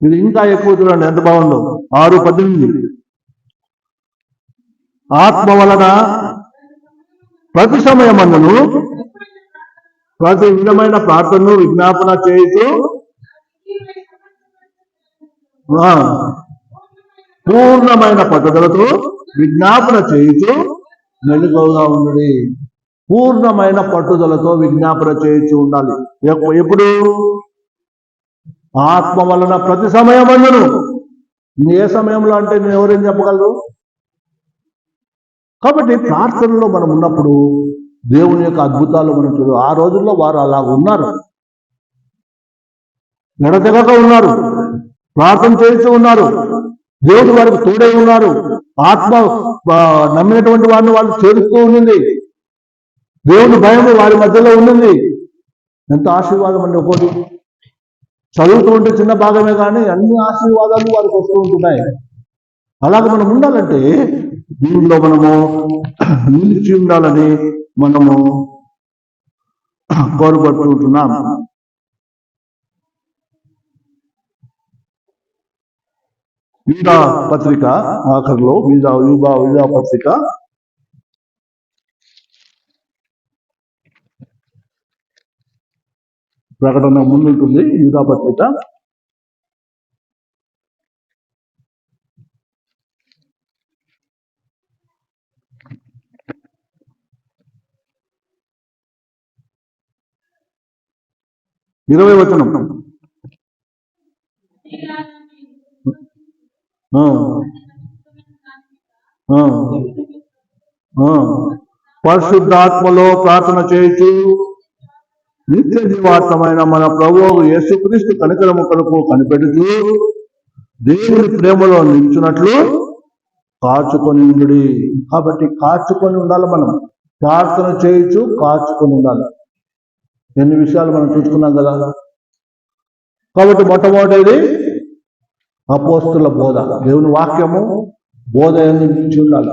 ఇది ఇంకా ఎక్కువ చూడండి ఎంత బాగుందో. 6:18 ఆత్మ వలన ప్రతి సమయమందును ప్రతి విధమైన ప్రార్థనను విజ్ఞాపన చేస్తూ పూర్ణమైన పట్టుదలతో విజ్ఞాపన చేయుచు మెలకువగా ఉండండి. పూర్ణమైన పట్టుదలతో విజ్ఞాపన చేయుచు ఉండాలి. ఎప్పుడు? ఆత్మ వలన ప్రతి సమయమందును. ఏ సమయంలో అంటే నేను ఎవరేం చెప్పగలరు? కాబట్టి ప్రార్థనలో మనం ఉన్నప్పుడు దేవుని యొక్క అద్భుతాలు మనం చూడు. ఆ రోజుల్లో వారు అలా ఉన్నారు, ఎడతెగక ఉన్నారు, ప్రార్థన చేస్తూ ఉన్నారు, దేవుడు వారికి తోడై ఉన్నారు, ఆత్మ నమ్మినటువంటి వారిని వాళ్ళు చేరుస్తూ ఉండింది, దేవుని భయం వారి మధ్యలో ఉండింది. ఎంత ఆశీర్వాదం అండి! ఒకటి చదువుతూ ఉంటే చిన్న భాగమే కానీ అన్ని ఆశీర్వాదాలు వారికి వస్తూ ఉంటున్నాయి. అలాగే మనం ఉండాలంటే దీనిలో మనము నిలిచి ఉండాలని మనము కోరుకుంటున్నాం. వీజా పత్రిక ఆఖరిలో వీజా పత్రిక ప్రకటన ముందుంటుంది. వీజా పత్రిక 20వ వచనం. పరిశుద్ధాత్మలో ప్రార్థన చేయొచ్చు. నిత్య జీవాత్మైన మన ప్రభువు యేసుక్రీస్తు కనికరము కొరకు కనిపెడుతూ దేవుని ప్రేమలో నిలిచినట్లు కాచుకొని ఉండి. కాబట్టి కాచుకొని ఉండాలి. మనం ప్రార్థన చేయొచ్చు, కాచుకొని ఉండాలి. ఎన్ని విషయాలు మనం చూసుకున్నాం కదా. కాబట్టి మొట్టమొదటిది అపోస్తుల బోధ, దేవుని వాక్యము బోధ నుంచి ఉండాలి.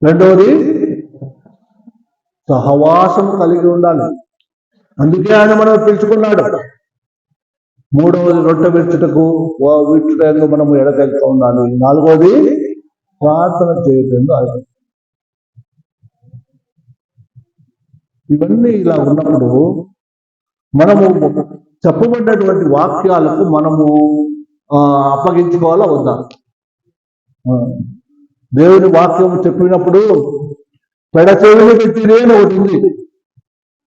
రెండవది సహవాసం కలిగి ఉండాలి. అందుకే ఆయన మనం పిలుచుకున్నాడు. మూడవది రొట్టె విరుచుటకు వీచుటకు మనము ఎడతెగక ఉండాలి. నాలుగవది ప్రార్థన చేయటం. ఇవన్నీ ఇలా ఉన్నప్పుడు మనము చెప్పబడినటువంటి వాక్యాలకు మనము అప్పగించుకోవాలా వద్దా? దేవుని వాక్యం చెప్పినప్పుడు పెడచెవిని పెట్టినే అని ఒకటి ఉంది.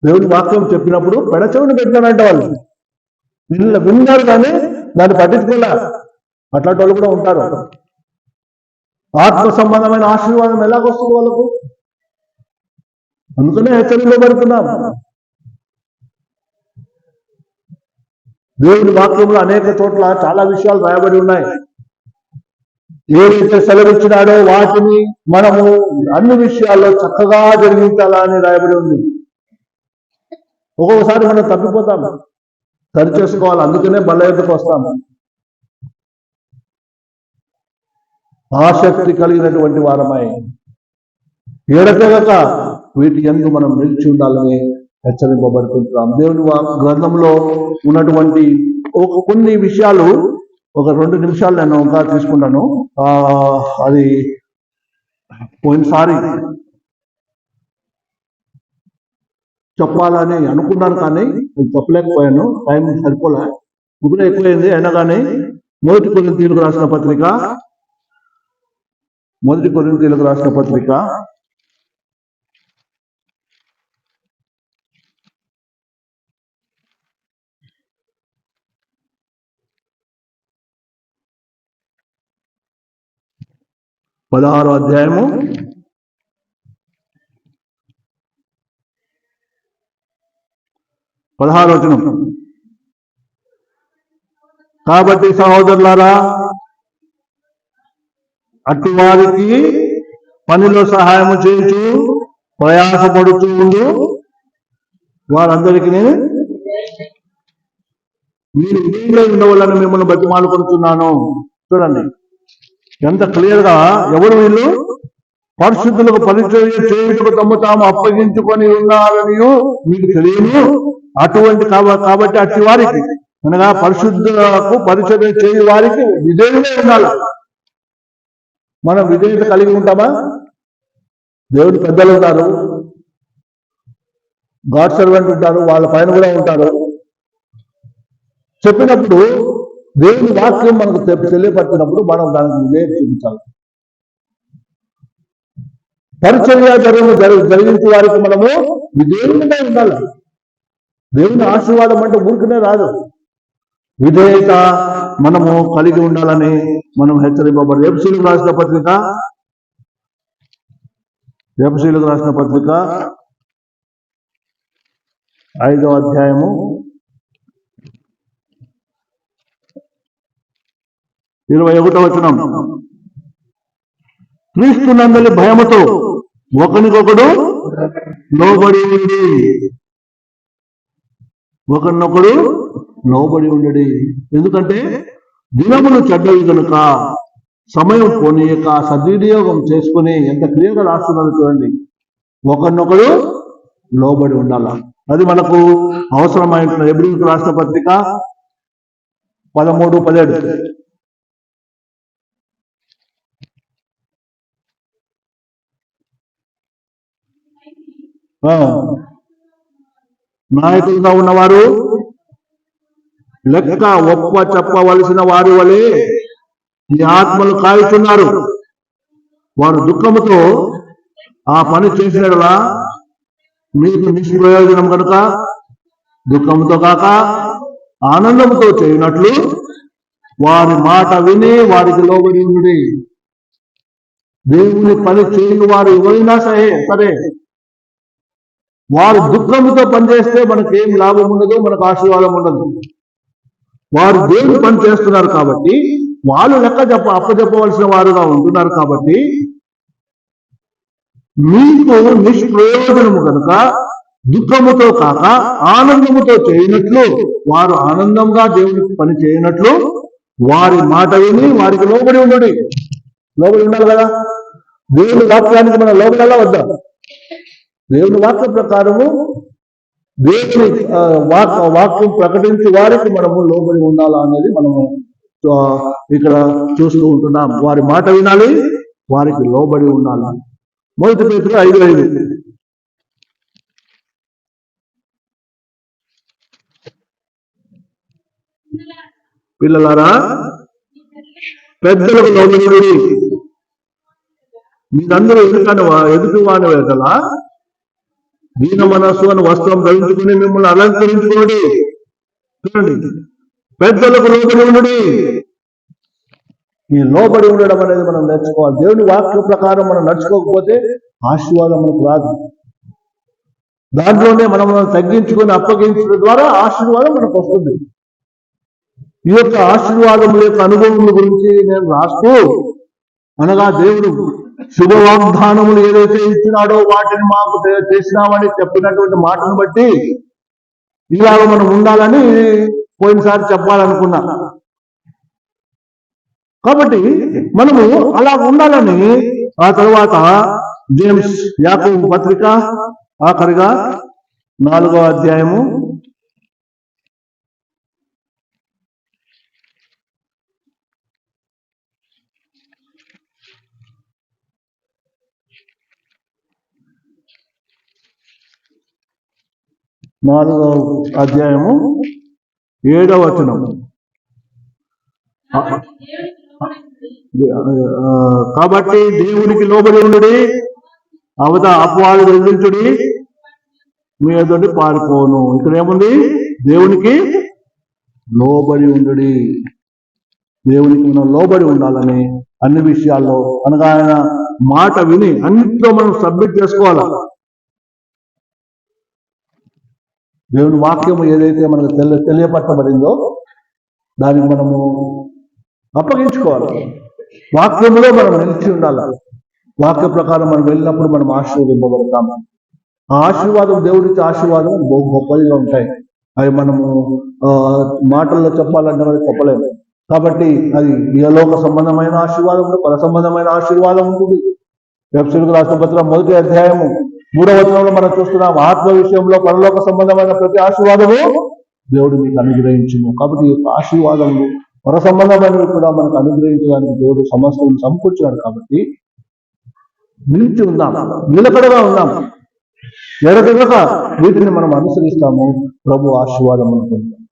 దేవుని వాక్యం చెప్పినప్పుడు పెడచెవిని పెట్టినారంటే వాళ్ళు విన్నారు కానీ దాన్ని పట్టించుకోలే. అట్లాంటి వాళ్ళు కూడా ఉంటారు. ఆత్మ సంబంధమైన ఆశీర్వాదం ఎలాగొస్తుంది వాళ్ళకు? అందుకనే హెచ్చరింపబడుతున్నాం. దేవుని వాక్యంలో అనేక చోట్ల చాలా విషయాలు రాయబడి ఉన్నాయి. ఏదైతే సెలవిచ్చినాడో వాటిని మనము అన్ని విషయాల్లో చక్కగా జరిగించాలని రాయబడి ఉంది. ఒక్కొక్కసారి మనం తప్పిపోతాము, సరి చేసుకోవాలి. అందుకనే బల్ల ఎదుకు వస్తాము. ఆసక్తి కలిగినటువంటి వారమై ఎడతెగక వీటి యందు మనం నిలిచి ఉండాలని హెచ్చరింపబడుతుంటాం. దేవుని గ్రంథంలో ఉన్నటువంటి కొన్ని విషయాలు ఒక 2 నిమిషాలు నేను ఇంకా తీసుకుంటాను. అది పోయినసారి చెప్పాలని అనుకున్నాను కానీ చెప్పలేకపోయాను, టైం సరిపోలే, ఇప్పుడు ఎక్కువైంది. అయినా కానీ మొదటి కొరింథీయులకు రాసిన పత్రిక 16వ అధ్యాయము 16వ వచనం. కాబట్టి సహోదరులారా, అట్టి వారికి పనిలో సహాయం చేయొచ్చు ప్రయాసపడుతూ ఉండు వారందరికీ మీరు వీళ్ళే ఉండవాలని మిమ్మల్ని బతిమాలుకొనుచున్నాను. చూడండి ఎంత క్లియర్ గా, ఎవరు వీళ్ళు? పరిశుద్ధులకు పరిచయం చేయుటకు తమ తాము అప్పగించుకొని ఉన్నారని మీకు తెలియను. అటువంటి కాబట్టి అట్టి వారికి అనగా పరిశుద్ధులకు పరిచయం చేయు వారికి విధేయులే ఉండాలి. మనం విధేయత కలిగి ఉంటామా? దేవుడి పెద్దలు ఉంటారు, గాడ్ సర్వెంట్ ఉంటారు, వాళ్ళ పైన కూడా ఉంటారు. చెప్పినప్పుడు దేవుని వాక్యం మనకు తెలియపరిచినప్పుడు మనం దానికి విధేయత చూపించాలి. పరిచర్య జరిగించే వారికి మనము విధేయంగా ఉండాలి. దేవుని ఆశీర్వాదం అంటే ఊరికనే రాదు, విధేయత మనము కలిగి ఉండాలని మనం హెచ్చరింపబడి. ఎఫెసీయులకు రాసిన పత్రిక 5వ అధ్యాయము 21వ వచనం. క్రీస్తునందలి భయముతో ఒకరినొకడు లోబడి ఉండడి. ఎందుకంటే దినములు చెడ్డవి కనుక సమయం పోనీయక సద్వినియోగం చేసుకుని ఎంత క్లియర్గా రాస్తున్నారు చూడండి. ఒకరినొకడు లోబడి ఉండాల. అది మనకు అవసరమైన. హెబ్రీయులకు రాసిన పత్రిక 13:17. నాయకులుగా ఉన్నవారు లెక్క ఒప్ప చెప్పవలసిన వారి వలె ఈ ఆత్మలు కాయుచున్నారు. వారు దుఃఖముతో ఆ పని చేసినట్లా మీకు నిష్ప్రయోజనం కనుక దుఃఖంతో కాక ఆనందంతో చేయనట్లు వారి మాట విని వారికి లోబడి ఉండి. దేవుని పని చేయని వారు ఎవరైనా సరే వారు దుఃఖంతో పనిచేస్తే మనకేం లాభం ఉండదు, మనకు ఆశీర్వాదం ఉండదు. వారు దేవుని పని చేస్తున్నారు కాబట్టి వాళ్ళు లెక్క అప్పచెప్పవలసిన వారుగా ఉంటున్నారు కాబట్టి మీకు నిష్ప్రయోజనము కనుక దుఃఖముతో కాక ఆనందముతో చేయనట్లు వారు ఆనందంగా దేవునికి పని చేయనట్లు వారి మాట విని వారికి లోబడి ఉండాలి కదా. దేవుని వాక్యానికి మనం లోబడాలా వద్దా? దేవుని వాక్య ప్రకారము దేవుని వాక్యం ప్రకటించి వారికి మనము లోబడి ఉండాలా అనేది మనము ఇక్కడ చూస్తూ ఉంటున్నాం. వారి మాట వినాలి, వారికి లోబడి ఉండాలి. 1 పేతురు 5:5. పిల్లలారా పెద్దలకు లోబడి మీరందరూ ఎదుటి వాని వేదలా దీన మనస్సు అని వస్త్రం ధరించుకుని మిమ్మల్ని అలంకరించుకోండి. చూడండి, పెద్దలకు లోబడి ఉండి. ఈ లోబడి ఉండడం అనేది మనం నేర్చుకోవాలి. దేవుని వాక్య ప్రకారం మనం నడుచుకోకపోతే ఆశీర్వాదం మనకు రాదు. దాంట్లోనే మనం తగ్గించుకొని అప్పగించడం ద్వారా ఆశీర్వాదం మనకు వస్తుంది. ఈ యొక్క ఆశీర్వాదముల యొక్క అనుభవముల గురించి నేను రాస్తూ, అనగా దేవుడు శుభ వాగ్దానములు ఏదైతే ఇచ్చినాడో వాటిని మాకు చేసినామని చెప్పినటువంటి మాటను బట్టి ఇలాగ మనం ఉండాలని పోయినసారి చెప్పాలనుకున్నా. కాబట్టి మనము అలా ఉండాలని ఆ తర్వాత జేమ్స్ యాకోబు పత్రిక ఆఖరిగా 4వ అధ్యాయము 7వ వచనం. కాబట్టి దేవునికి లోబడి ఉండుడి, అపవాది ఎదిరించుడి, మీ ఎదుటి పారిపోను. ఇక్కడ ఏముంది? దేవునికి లోబడి ఉండుడి. దేవునికి మనం లోబడి ఉండాలని అన్ని విషయాల్లో, అనగా ఆయన మాట విని అన్నింటిలో మనం సబ్మిట్ చేసుకోవాలా. దేవుని వాక్యము ఏదైతే మనకు తెలియపరచబడిందో దానికి మనము అప్పగించుకోవాలి. వాక్యంలో మనం నిలిచి ఉండాలి. వాక్య ప్రకారం మనం వెళ్ళినప్పుడు మనం ఆశీర్వదింపబడతాము. ఆ ఆశీర్వాదం, దేవుడిచ్చే ఆశీర్వాదం బహు గొప్పదిగా ఉంటాయి. అవి మనము మాటల్లో చెప్పాలంటే మనం చెప్పలేము. కాబట్టి అది ఇహలోక సంబంధమైన ఆశీర్వాదం, పర సంబంధమైన ఆశీర్వాదం ఉంటుంది. ఎఫెసీయులకు రాసిన పత్రిక 1వ అధ్యాయము 3వ వచనంలో మనం చూస్తున్నాం, ఆత్మ విషయంలో పరలోక సంబంధమైన ప్రతి ఆశీర్వాదము దేవుడు మీకు అనుగ్రహించును. కాబట్టి ఈ యొక్క ఆశీర్వాదములు పర సంబంధమైనవి కూడా మనకు అనుగ్రహించడానికి దేవుడు సమస్తం సమకూర్చాడు. కాబట్టి నిలిచి ఉందాం, నిలకడగా ఉందాం. ఎడతెగక వీటిని మనం అనుసరిస్తాము. ప్రభు ఆశీర్వాదం అనుకుంటాం.